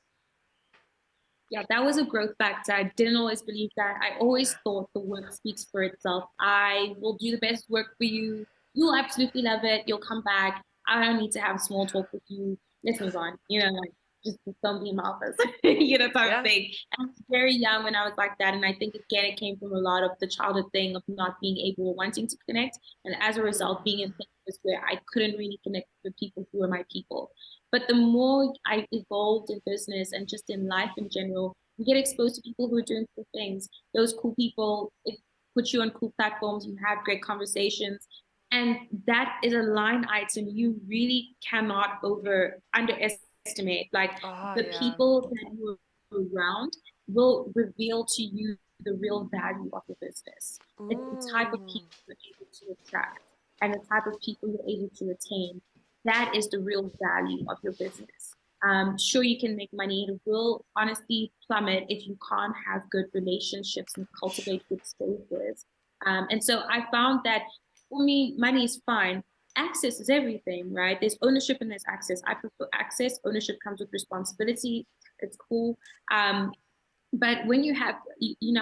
Yeah, that was a growth factor. I didn't always believe that. I always thought the work speaks for itself. I will do the best work for you. You'll absolutely love it. You'll come back. I don't need to have small talk with you. Let's move on. Like just don't be in my office, type of Yeah. thing. And I was very young when I was like that. And I think again, it came from a lot of the childhood thing of not being able, wanting to connect. And as a result, being in places where I couldn't really connect with people who were my people. But the more I evolved in business and just in life in general, you get exposed to people who are doing cool things. Those cool people, it puts you on cool platforms, you have great conversations. And that is a line item you really cannot underestimate. Like Oh, the yeah. people that you're around, will reveal to you the real value of your business. It's the type of Ooh. people you're able to attract and the type of people you're able to retain. That is the real value of your business. Sure, you can make money. It will honestly plummet if you can't have good relationships and cultivate good spaces. And so I found that for me, money is fine. Access is everything, right? There's ownership and there's access. I prefer access. Ownership comes with responsibility. It's cool. Um, but when you have,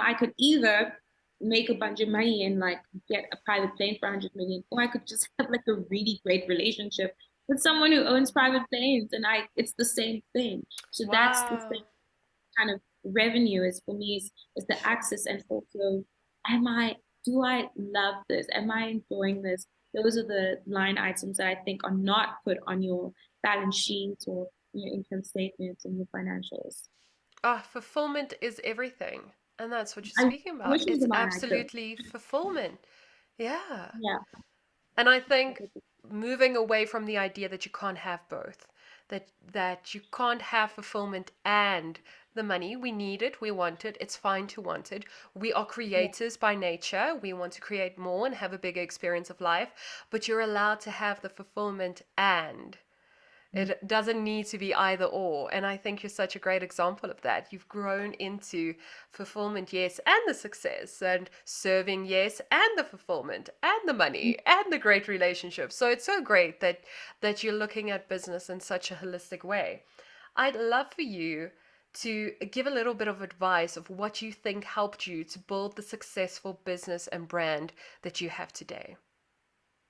I could either make a bunch of money and like get a private plane for 100 million, or I could just have like a really great relationship with someone who owns private planes, and it's the same thing. So that's the Wow. same kind of revenue is for me is the access, and also, am I do I love this? Am I enjoying this? Those are the line items that I think are not put on your balance sheet or your income statements and your financials. Ah, fulfillment is everything. And that's what you're I speaking about. wish it was It's a line item. absolutely fulfillment. Yeah. Yeah. And I think moving away from the idea that you can't have both, that you can't have fulfillment and the money. We need it, we want it, it's fine to want it. We are Yeah. creators by nature. We want to create more and have a bigger experience of life, but you're allowed to have the fulfillment and it doesn't need to be either or. And I think you're such a great example of that. You've grown into fulfillment, yes, and the success, and serving, yes, and the fulfillment, and the money, and the great relationships. So it's so great that you're looking at business in such a holistic way. I'd love for you to give a little bit of advice of what you think helped you to build the successful business and brand that you have today.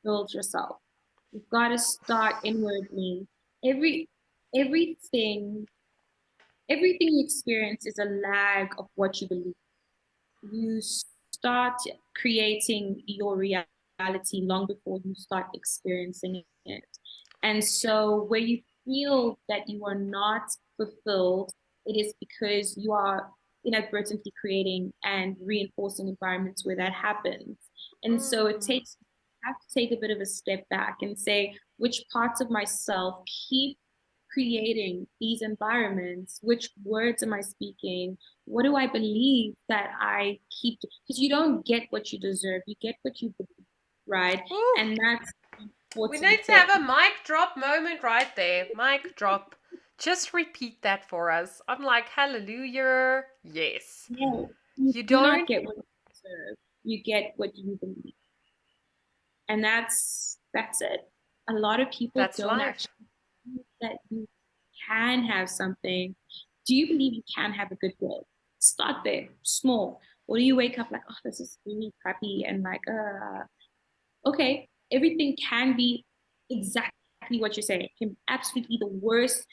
Build yourself. You've got to start inwardly. Every everything everything you experience is a lag of what you believe. You start creating your reality long before you start experiencing it. And so, where you feel that you are not fulfilled, it is because you are inadvertently creating and reinforcing environments where that happens. And so, Mm. I have to take a bit of a step back and say, which parts of myself keep creating these environments? Which words am I speaking? What do I believe that I keep? Because you don't get what you deserve, you get what you believe, right? Ooh. And that's an We important need to have bit. a mic drop moment right there. Mic drop. Just repeat that for us. I'm like, hallelujah. Yes. Yeah, you You do not don't? get what you deserve, you get what you believe. And that's it. A lot of people That's don't life. actually believe that you can have something. Do you believe you can have a good day? Start there, small. Or do you wake up like, oh, this is really crappy and like, okay, everything can be exactly what you're saying. It can be absolutely the worst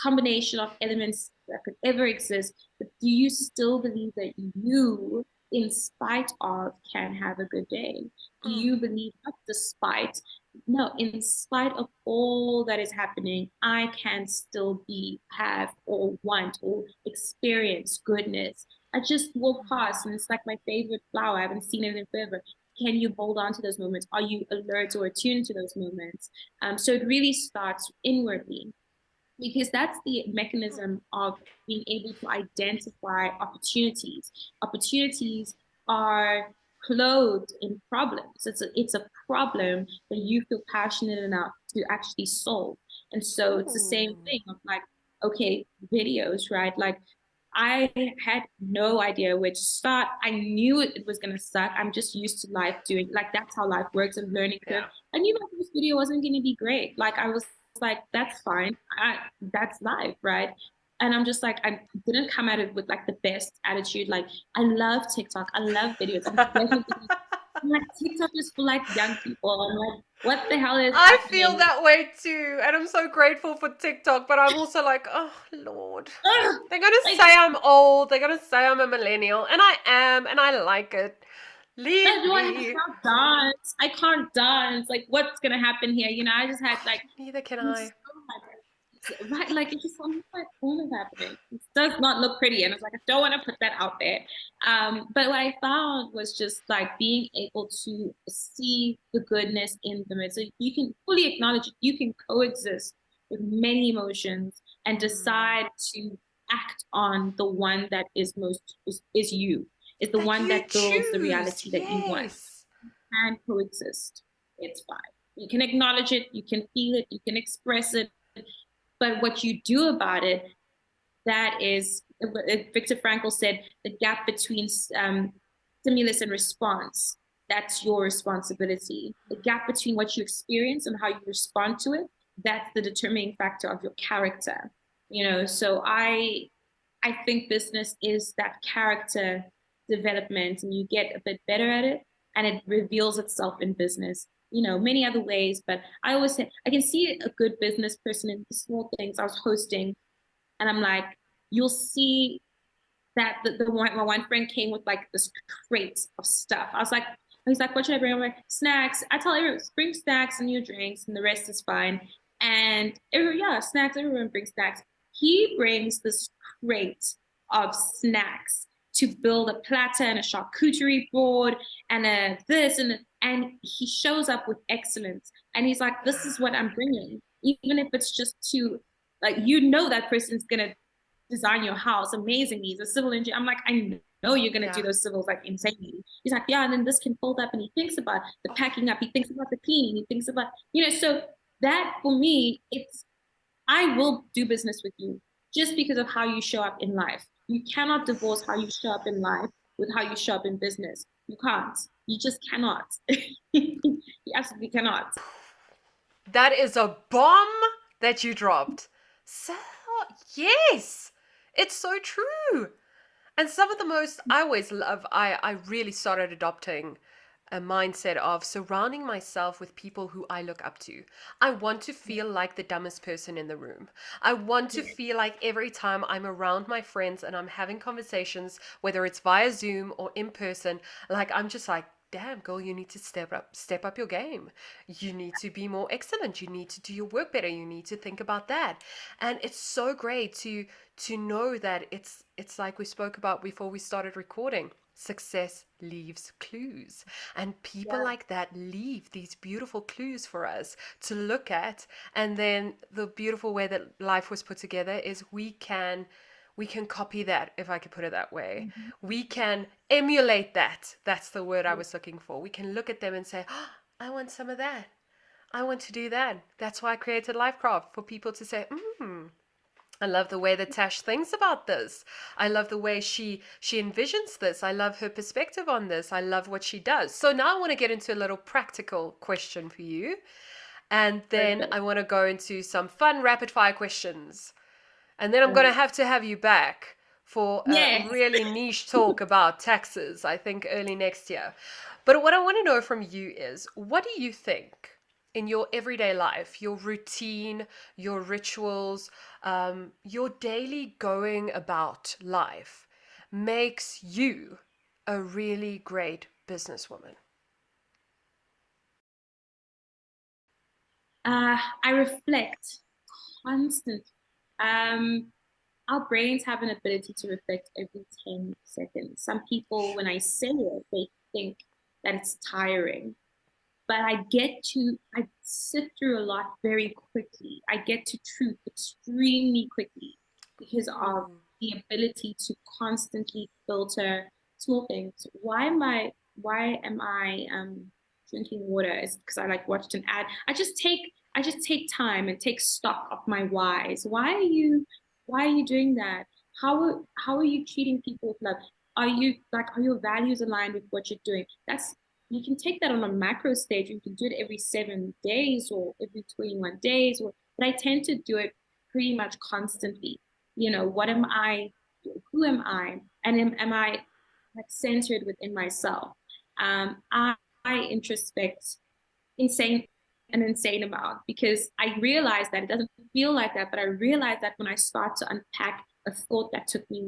combination of elements that could ever exist. But do you still believe that you, in spite of, can have a good day? Do Mm. you believe, not despite, no, in spite of all that is happening, I can still have, or want, or experience goodness? I just walk past and it's like my favorite flower. I haven't seen it in forever. Can you hold on to those moments? Are you alert or attuned to those moments? So it really starts inwardly because that's the mechanism of being able to identify opportunities. Opportunities are clothed in problems. It's a problem that you feel passionate enough to actually solve. And so it's the same Ooh. thing of like, okay, videos, right? Like I had no idea where to start. I knew it was gonna suck. I'm just used to life doing like that's how life works and learning curve. Yeah. I knew my first video wasn't gonna be great. Like I was like, that's fine. That's life, right? And I'm just like, I didn't come at it with like the best attitude. Like, I love TikTok. I love videos. I'm like, TikTok is for like young people. I'm like, what the hell is I feel happening? that way too. And I'm so grateful for TikTok, but I'm also like, oh, Lord. Ugh, They're going to like, say I'm old. They're going to say I'm a millennial. And I am. And I like it. Leave do I have to me. stop dance? I can't dance. Like, what's gonna happen here? I just had like Neither can I'm so I. right, like it's just I'm like, what is happening? It does not look pretty, and I was like, I don't want to put that out there. But what I found was just like being able to see the goodness in them. So you can fully acknowledge it. You can coexist with many emotions and Mm. decide to act on the one that is is you, is the That one you that builds the choose. reality that you want. Yes. And coexist. It's fine. You can acknowledge it, you can feel it, you can express it, but what you do about it, that is, Viktor Frankl said, the gap between stimulus and response, that's your responsibility. The gap between what you experience and how you respond to it, that's the determining factor of your character. So I think business is that character development, and you get a bit better at it, and it reveals itself in business. Many other ways, but I always say I can see a good business person in the small things. I was hosting, and I'm like, you'll see that my one friend came with like this crate of stuff. He's like, what should I bring? I'm like, snacks. I tell everyone, bring snacks and your drinks, and the rest is fine. And yeah, snacks. Everyone brings snacks. He brings this crate of snacks to build a platter and a charcuterie board and a this and he shows up with excellence. And he's like, this is what I'm bringing, even if it's just to like that person's gonna design your house amazingly. He's a civil engineer. I'm like, I know you're gonna do Yeah. those civils like insanely. He's like, yeah, and then this can fold up, and he thinks about the packing up, he thinks about the cleaning, he thinks about, so that for me, I will do business with you just because of how you show up in life. You cannot divorce how you show up in life with how you show up in business. You can't. You just cannot. You absolutely cannot. That is a bomb that you dropped. So, yes, it's so true. And some of the most, I always love, I really started adopting a mindset of surrounding myself with people who I look up to. I want to feel like the dumbest person in the room. I want to feel like every time I'm around my friends and I'm having conversations, whether it's via Zoom or in person, like I'm just like, damn girl, you need to step up your game. You need to be more excellent. You need to do your work better. You need to think about that. And it's so great to know that it's like we spoke about before we started recording. Success leaves clues, and people Yeah. like that leave these beautiful clues for us to look at. And then the beautiful way that life was put together is we can copy that, if I could put it that way. Mm-hmm. We can emulate that. That's the word I was looking for. We can look at them and say, oh, I want some of that. I want to do that. That's why I created LifeKraft, for people to say, I love the way that Tash thinks about this. I love the way she envisions this. I love her perspective on this. I love what she does. So now I want to get into a little practical question for you. And then Perfect. I want to go into some fun rapid fire questions. And then I'm going Um, to have you back for a yes. really niche talk about taxes, I think early next year. But what I want to know from you is, what do you think in your everyday life, your routine, your rituals, your daily going about life makes you a really great businesswoman? I reflect constantly. Um, our brains have an ability to reflect every 10 seconds. Some people, when I say it, they think that it's tiring, but I sit through a lot very quickly. I get to truth extremely quickly because of Mm. the ability to constantly filter small things. Why am I drinking water? Is because I like watched an ad. I just take time and take stock of my whys. Why are you doing that? How are you treating people with love? Are your values aligned with what you're doing? That's You can take that on a macro stage. You can do it every 7 days or every 21 days. But I tend to do it pretty much constantly. What am I? Who am I? And am I like centered within myself? I introspect insane an insane amount because I realize that it doesn't feel like that, but I realize that when I start to unpack a thought that took me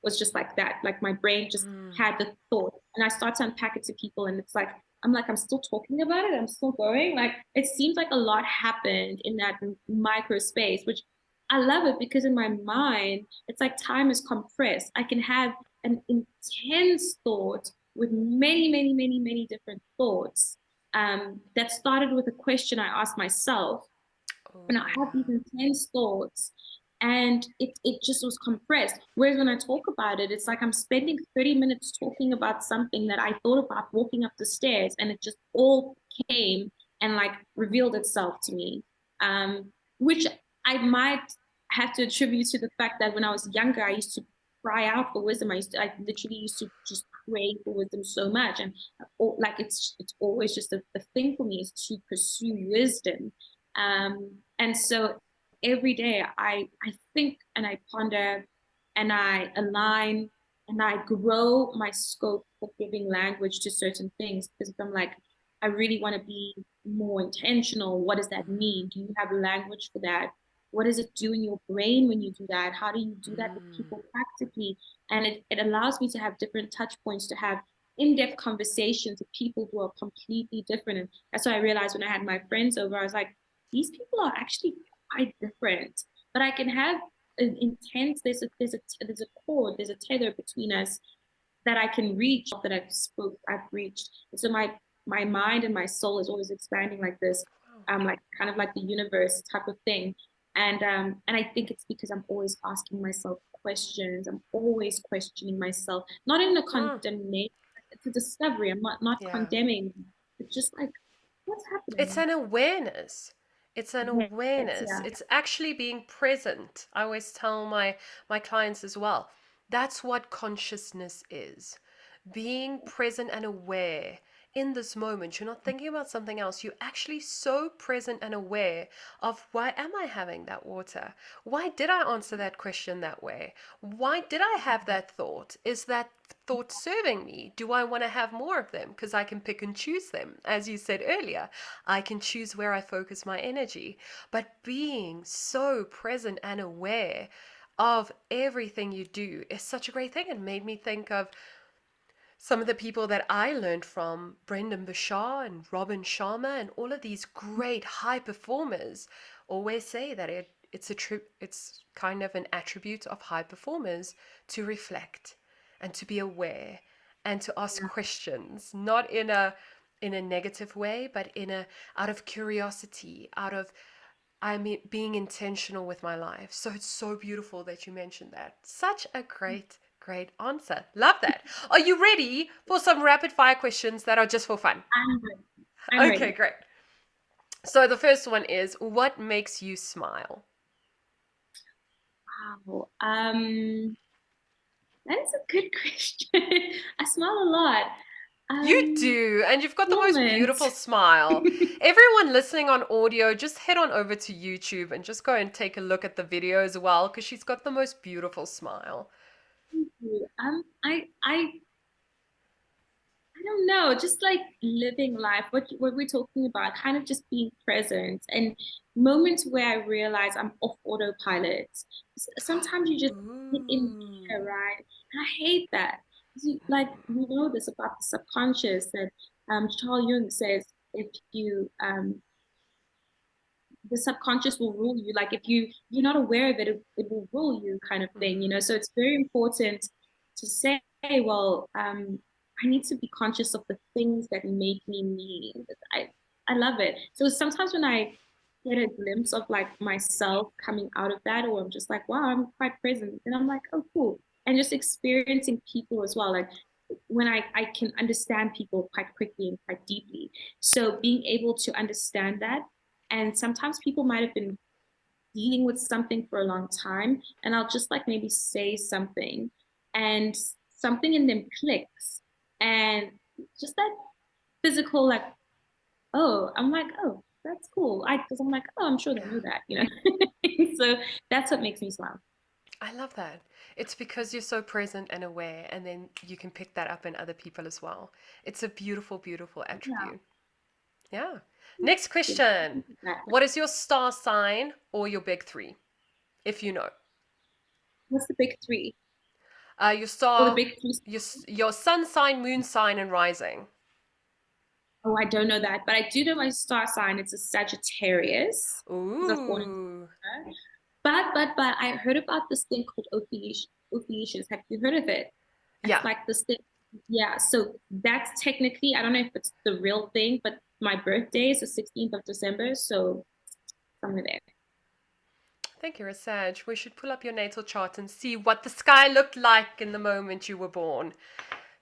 was just like that, like my brain just Mm. had the thought, and I start to unpack it to people, and it's like I'm still talking about it, I'm still going. Like it seems like a lot happened in that micro space, which I love it because in my mind, it's like time is compressed. I can have an intense thought with many, many, many, many different thoughts that started with a question I asked myself. Oh, And I have these yeah. intense thoughts. and it just was compressed. Whereas when I talk about it, it's like I'm spending 30 minutes talking about something that I thought about walking up the stairs, and it just all came and like revealed itself to me. Which I might have to attribute to the fact that when I was younger, I used to cry out for wisdom. I literally used to just pray for wisdom so much, and like it's always just a thing for me is to pursue wisdom. And so every day I think and I ponder and I align and I grow my scope of giving language to certain things, because if I'm like, I really want to be more intentional, what does that mean? Do you have language for that? What does it do in your brain when you do that? How do you do that with Mm. people practically? And it allows me to have different touch points, to have in-depth conversations with people who are completely different. And that's what I realized when I had my friends over. I was like, these people are actually quite different, but I can have an intense. There's a chord, there's a tether between us that I can reach, that I've reached. And so my mind and my soul is always expanding like this, Wow. like kind of like the universe type of thing. And I think it's because I'm always asking myself questions. I'm always questioning myself, not in a Mm. condemnation. It's a discovery. I'm not Yeah. condemning. It's just like, what's It's happening? an awareness. It's an Yes, awareness. yeah. It's actually being present. I always tell my clients as well. That's what consciousness is. Being present and aware in this moment. You're not thinking about something else. You're actually so present and aware of, why am I having that water? Why did I answer that question that way? Why did I have that thought? Is that thought serving me? Do I want to have more of them? Because I can pick and choose them. As you said earlier, I can choose where I focus my energy. But being so present and aware of everything you do is such a great thing. It made me think of some of the people that I learned from, Brendan Bashar and Robin Sharma, and all of these great high performers, always say that it's kind of an attribute of high performers to reflect and to be aware and to ask questions, not in a negative way, but in a out of curiosity, out of, I mean, being intentional with my life. So it's so beautiful that you mentioned that. Such a great answer. Love that. Are you ready for some rapid fire questions that are just for fun? I'm ready. I'm Okay, ready. great. So the first one is, what makes you smile? Wow. That is a good question. I smile a lot. You Um, do, and you've got the most Moment. beautiful smile. Everyone listening on audio, just head on over to YouTube and just go and take a look at the video as well, because she's got the most beautiful smile. Thank you. I don't know, just like living life, what we're talking about, kind of just being present, and moments where I realize I'm off autopilot. Sometimes you just sit in Ooh. here, right? And I hate that. Like we know this about the subconscious, that Charles Jung says, if you the subconscious will rule you. Like if you're not aware of it, it will rule you, kind of thing, you know. So it's very important to say, well, I need to be conscious of the things that make me. I love it. So sometimes when I get a glimpse of like myself coming out of that, or I'm just like, wow, I'm quite present, and I'm like, oh, cool, and just experiencing people as well, like when I can understand people quite quickly and quite deeply. So being able to understand that, and sometimes people might have been dealing with something for a long time, and I'll just like maybe say something, and something in them clicks, and just that physical, like, oh, I'm like, oh, that's cool. Because I'm like, oh, I'm sure they Yeah. know that, you know. So that's what makes me smile. I love that. It's because you're so present and aware, and then you can pick that up in other people as well. It's a beautiful, beautiful Yeah. attribute. Yeah. Next question. What is your star sign or your big three, if you know? What's the big three? Your Or the star, big three? your sun sign, moon sign, and rising. Oh, I don't know that, but I do know my star sign. It's a Sagittarius because I was born in Ooh. December. But I heard about this thing called Ophiuchus. Have you heard of it? It's Yeah. like this thing. Yeah, so that's technically, I don't know if it's the real thing, but my birthday is the 16th of December, so somewhere there. think you're a Sag. We should pull up your natal chart and see what the sky looked like in the moment you were born.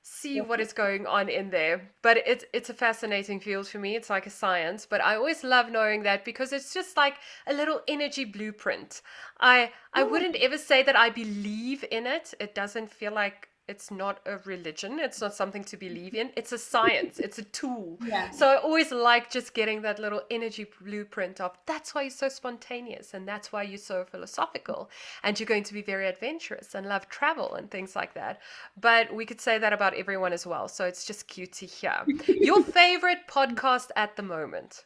See what is going on in there. But it's a fascinating field for me. It's like a science, but I always love knowing that because it's just like a little energy blueprint. I wouldn't ever say that I believe in it. It doesn't feel like it's not a religion. It's not something to believe in. It's a science. It's a tool. Yeah. So I always like just getting that little energy blueprint of that's why you're so spontaneous and that's why you're so philosophical and you're going to be very adventurous and love travel and things like that. But we could say that about everyone as well. So it's just cute to hear. Your favorite podcast at the moment?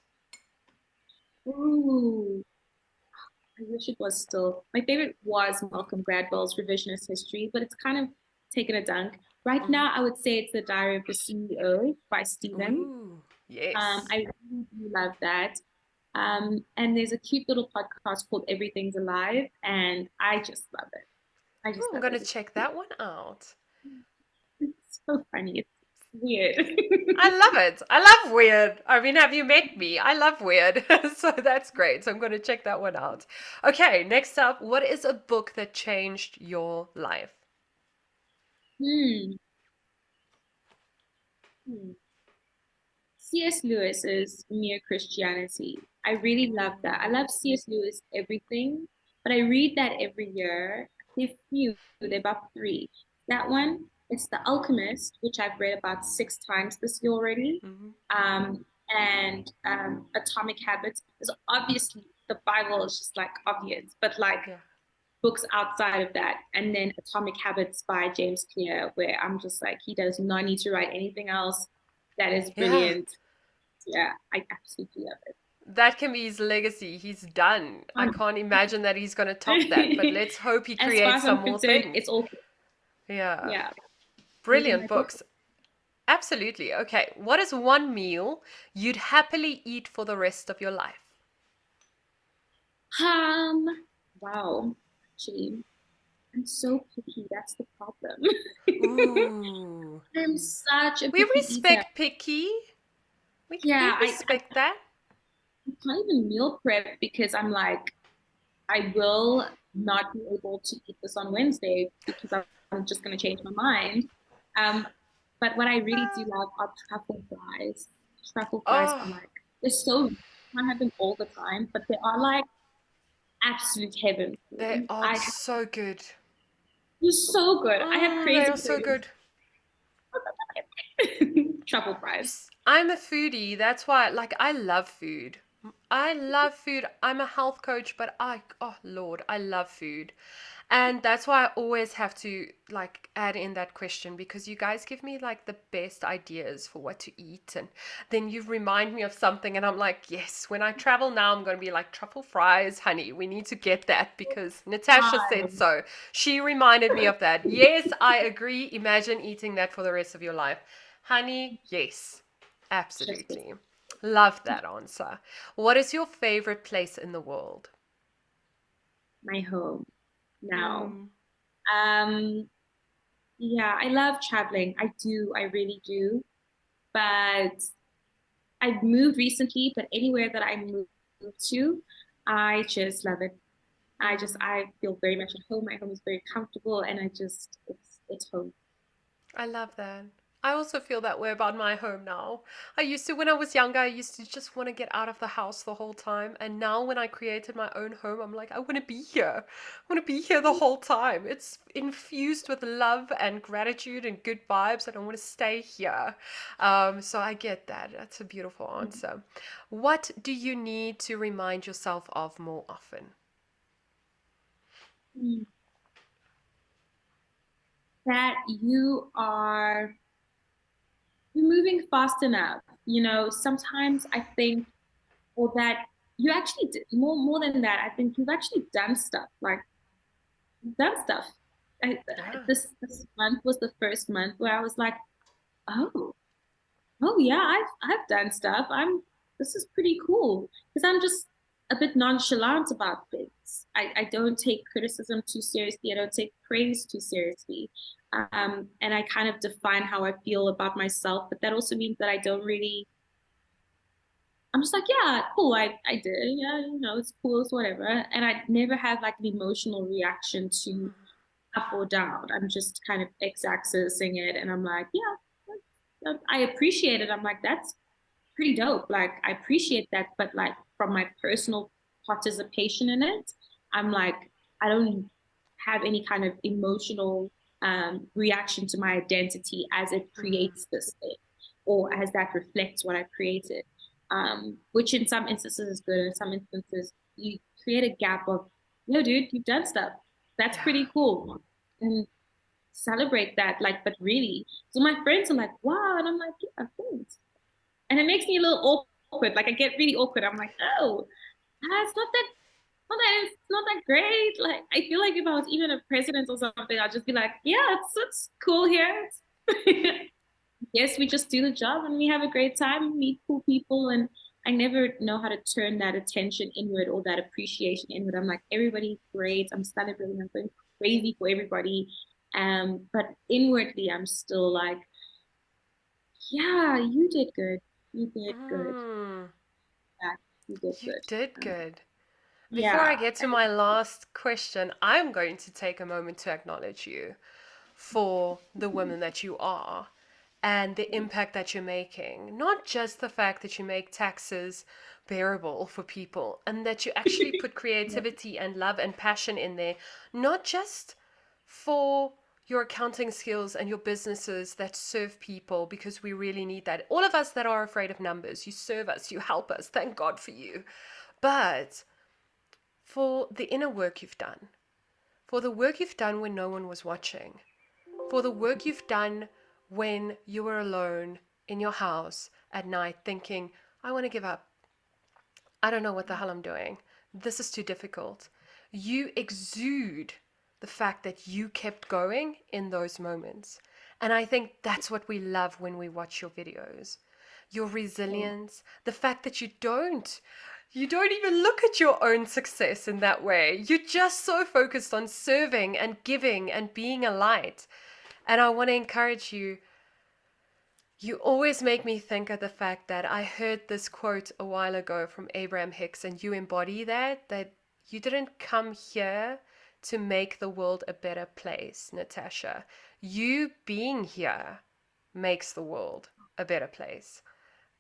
Ooh, I wish it was still. My favorite was Malcolm Gladwell's Revisionist History, but it's kind of taken a dunk. Right Mm-hmm. now, I would say it's The Diary of the CEO by Stephen. Ooh, yes. I really do love that. And there's a cute little podcast called Everything's Alive, and I just love it. I just Oh, I'm love going to it. check that one out. It's so funny. It's weird. I love it. I love weird. I mean, have you met me? I love weird. So that's great. So I'm going to check that one out. Okay, next up, what is a book that changed your life? Hmm. Hmm. C.S. Lewis's Mere Christianity. I really love that. I Ooh. love C.S. Lewis everything, but I read that every year. They're few, they're about three. That one, it's The Alchemist, which I've read about 6 times this year already. Mm-hmm. And Atomic Habits. Because obviously the Bible is just like obvious, but like Yeah. books outside of that, and then Atomic Habits by James Clear, where I'm just like, he does not need to write anything else. That is Yeah. brilliant. Yeah, I absolutely love it. That can be his legacy. He's done. I can't imagine that he's going to top that, but let's hope he As far creates as some I'm more concerned, things. it's all Yeah. yeah. Those are Brilliant my books. books. Absolutely. Okay. What is one meal you'd happily eat for the rest of your life? Um, wow. Actually, I'm so picky. That's the problem. Ooh. I'm such a We picky eater. respect picky. We Yeah, respect that. I can't even meal prep because I'm like, I will not be able to eat this on Wednesday because I'm just going to change my mind. Um, but what I really do love are truffle fries. Truffle fries are Oh, like, they're so, I can't have them all the time, but they are like absolute heaven for they me. are so good. You're so good. I have Oh, they crazy are so cravings. good. Truffle fries. I'm a foodie. That's why, like, I love food. I love food. I'm a health coach, but oh Lord, I love food. And that's why I always have to like add in that question because you guys give me like the best ideas for what to eat. And then you remind me of something, and I'm like, yes, when I travel now, I'm going to be like truffle fries, honey. We need to get that because Natasha said Fries. so. She reminded me of that. Yes, I agree. Imagine eating that for the rest of your life. Honey, yes, Just this. absolutely. Love that answer. What is your favorite place in the world? My home now. Mm, Um, yeah, I love traveling. I do. I really do. But I've moved recently, but anywhere that I move to, I just love it. mm. I feel very much at home. My home is very comfortable, and it's home. I love that. I also feel that way about my home now. I used to, when I was younger, I used to just want to get out of the house the whole time. And now, when I created my own home, I'm like, I want to be here. I want to be here the whole time. It's infused with love and gratitude and good vibes, and I want to stay here. So I get that. That's a beautiful answer. What do you need to remind yourself of more often? Mm. That you're moving fast enough. Sometimes I think, or that you actually did more than that. I think you've actually done stuff. Like done stuff. I, Yeah. this month was the first month where I was like, oh, oh yeah, I've done stuff. This is pretty cool because I'm just a bit nonchalant about things. I don't take criticism too seriously. I don't take praise too seriously. And I kind of define how I feel about myself, but that also means that I don't really I'm just like, yeah, cool. I did. Yeah, it's cool, it's whatever. And I never have like an emotional reaction to up or down. I'm just kind of x-axising it. And I'm like, yeah, I appreciate it. I'm like, that's pretty dope. Like, I appreciate that. But like from my personal participation in it, I'm like, I don't have any kind of emotional reaction to my identity as it Mm. creates this thing or as that reflects what I created. Which in some instances is good. In some instances, you create a gap of, no, dude, you've done stuff. That's Yeah. pretty cool. And celebrate that. Like, but really, so my friends are like, wow. And I'm like, yeah, thanks. And it makes me a little awkward. Like, I get really awkward. I'm like, oh, it's it's not that great. Like, I feel like if I was even a president or something, I'd just be like, yeah, it's cool here. Yes, we just do the job and we have a great time, meet cool people, and I never know how to turn that attention inward or that appreciation inward. I'm like, everybody's great. I'm celebrating. I'm going crazy for everybody. But inwardly, I'm still like, yeah, you did good. You did good. Mm. Yeah, you did You good. did good. Before I Yeah. get to my last question, I'm going to take a moment to acknowledge you for the woman that you are and the impact that you're making. Not just the fact that you make taxes bearable for people and that you actually put creativity and love and passion in there, not just for your accounting skills and your businesses that serve people, because we really need that. All of us that are afraid of numbers, you serve us, you help us. Thank God for you. But for the inner work you've done, for the work you've done when no one was watching, for the work you've done when you were alone in your house at night thinking, I want to give up. I don't know what the hell I'm doing. This is too difficult. You exude the fact that you kept going in those moments. And I think that's what we love when we watch your videos. Your resilience, the fact that you don't even look at your own success in that way. You're just so focused on serving and giving and being a light. And I want to encourage you. You always make me think of the fact that I heard this quote a while ago from Abraham Hicks, and you embody that you didn't come here to make the world a better place, Natasha. You being here makes the world a better place.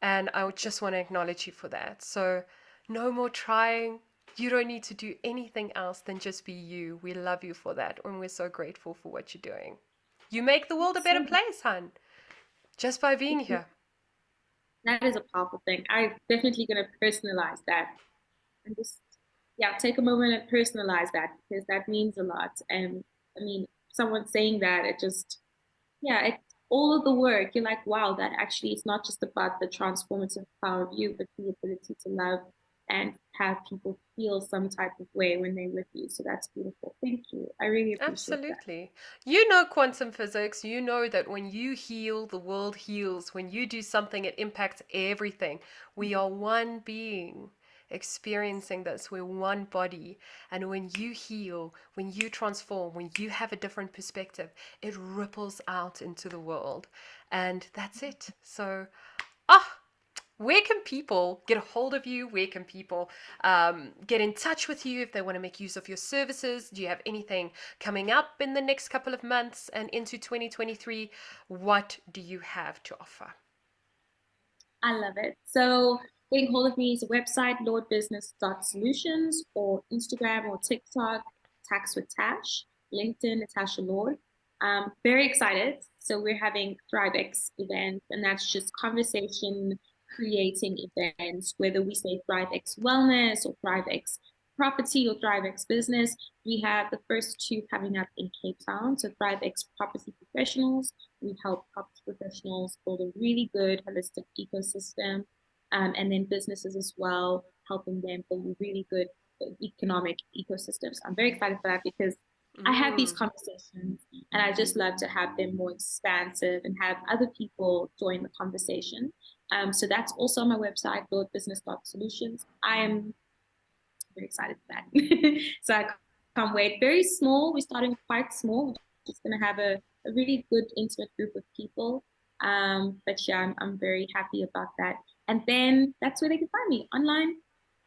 And I would just want to acknowledge you for that. So, no more trying. You don't need to do anything else than just be you. We love you for that. And we're so grateful for what you're doing. You make the world a better So place, hun, just by being here. that is a powerful thing. I'm definitely going to personalize that and just, yeah, take a moment and personalize that because that means a lot. And I mean, someone saying that, it just, yeah, all of the work, you're like, wow, that actually is not just about the transformative power of you, but the ability to love and have people feel some type of way when they're with you. So that's beautiful. Thank you. I really appreciate that. Absolutely. You know quantum physics. You know that when you heal, the world heals. When you do something, it impacts everything. We are one being experiencing this. We're one body. And when you heal, when you transform, when you have a different perspective, it ripples out into the world. And that's it. So, ah, where can people get a hold of you? Where can people get in touch with you if they want to make use of your services? Do you have anything coming up in the next couple of months and into 2023? What do you have to offer? I love it. So getting hold of me is a website, lordbusiness.solutions, or Instagram or TikTok, Tax with Tash, LinkedIn, Natasha Lorde. Very excited. So we're having ThriveX event, and that's just conversation creating events, whether we say ThriveX Wellness or ThriveX Property or ThriveX Business. We have the first two coming up in Cape Town. So ThriveX Property Professionals, we help property professionals build a really good holistic ecosystem, and then businesses as well, helping them build really good economic ecosystems. I'm very excited for that because I have these Mm, conversations and I just love to have them more expansive and have other people join the conversation. So that's also on my website, lordbusiness.solutions. I am very excited for that. So I can't wait. Very small. We're starting quite small. We're just going to have a really good, intimate group of people. But yeah, I'm very happy about that. And then that's where they can find me online,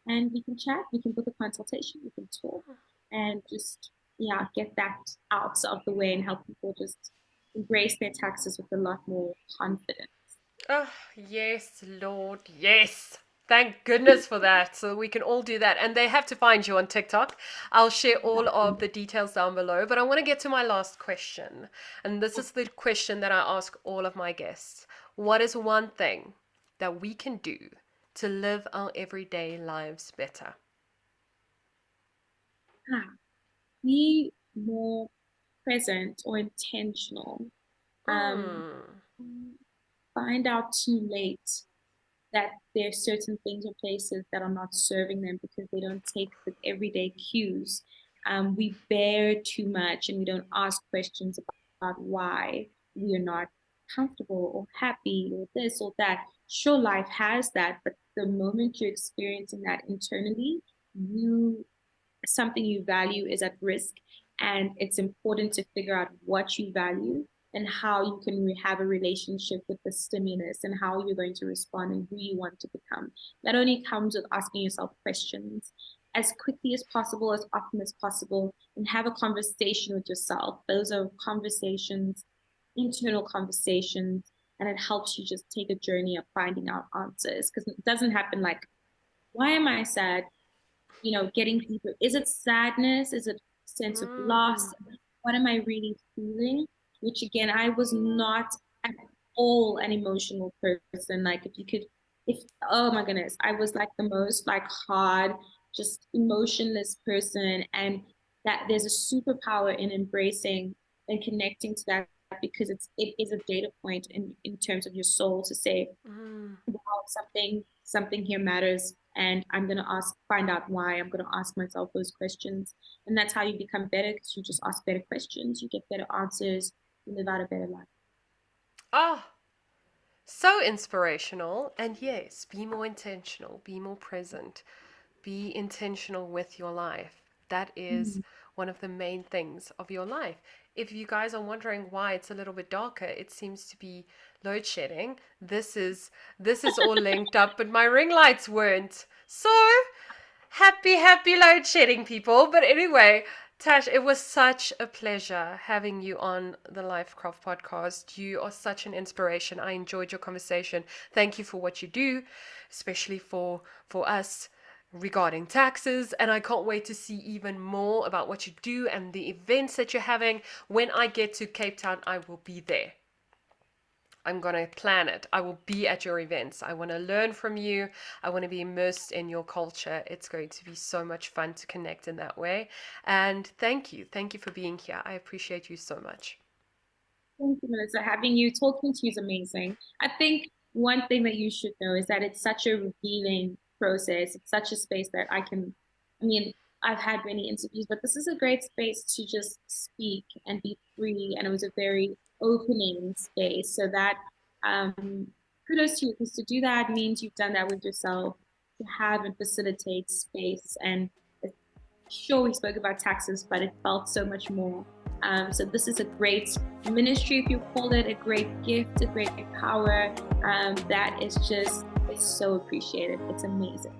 and we can chat, we can book a consultation, we can talk, and just, yeah, get that out of the way and help people just embrace their taxes with a lot more confidence. Oh, yes, Lord, yes. Thank goodness for that. So we can all do that. And they have to find you on TikTok. I'll share all of the details down below. But I want to get to my last question. And this is the question that I ask all of my guests. What is one thing that we can do to live our everyday lives better? Be more present or intentional. Um, Hmm. find out too late that there's certain things or places that are not serving them because they don't take the everyday cues. We bear too much and we don't ask questions about why we are not comfortable or happy or this or that. Sure, life has that, but the moment you're experiencing that internally, you something you value is at risk. And it's important to figure out what you value and how you can have a relationship with the stimulus and how you're going to respond and who you want to become. That only comes with asking yourself questions as quickly as possible, as often as possible, and have a conversation with yourself. Those are conversations, internal conversations, and it helps you just take a journey of finding out answers, because it doesn't happen like, why am I sad? Getting deeper. Is it sadness? Is it sense of loss? Mm. What am I really feeling? Which again, I was not at all an emotional person. Like if you could, if oh my goodness, I was like the most like hard, just emotionless person. And that there's a superpower in embracing and connecting to that, because it is a data point in terms of your soul to say, Mm. wow, something here matters, and I'm going to find out why. I'm going to ask myself those questions, and that's how you become better, because you just ask better questions, you get better answers, you live out a better life. Oh, so inspirational. And yes, be more intentional, be more present, be intentional with your life. That is Mm. one of the main things of your life. If you guys are wondering why it's a little bit darker, it seems to be load shedding. This is all linked up, but my ring lights weren't. So happy load shedding, people. But anyway, Tash, it was such a pleasure having you on the LifeKraft podcast. You are such an inspiration. I enjoyed your conversation. Thank you for what you do, especially for us regarding taxes. And I can't wait to see even more about what you do and the events that you're having. When I get to Cape Town, I will be there. I'm going to plan it. I will be at your events. I want to learn from you. I want to be immersed in your culture. It's going to be so much fun to connect in that way. And thank you. Thank you for being here. I appreciate you so much. Thank you, Melissa. Having you talking to you is amazing. I think one thing that you should know is that it's such a revealing process. It's such a space that I mean, I've had many interviews, but this is a great space to just speak and be free. And it was a very opening space. So that, kudos to you, because to do that means you've done that with yourself, to have and facilitate space. And sure, we spoke about taxes, but it felt so much more. So this is a great ministry, if you call it, a great gift, a great power. That is just, it's so appreciated. It's amazing.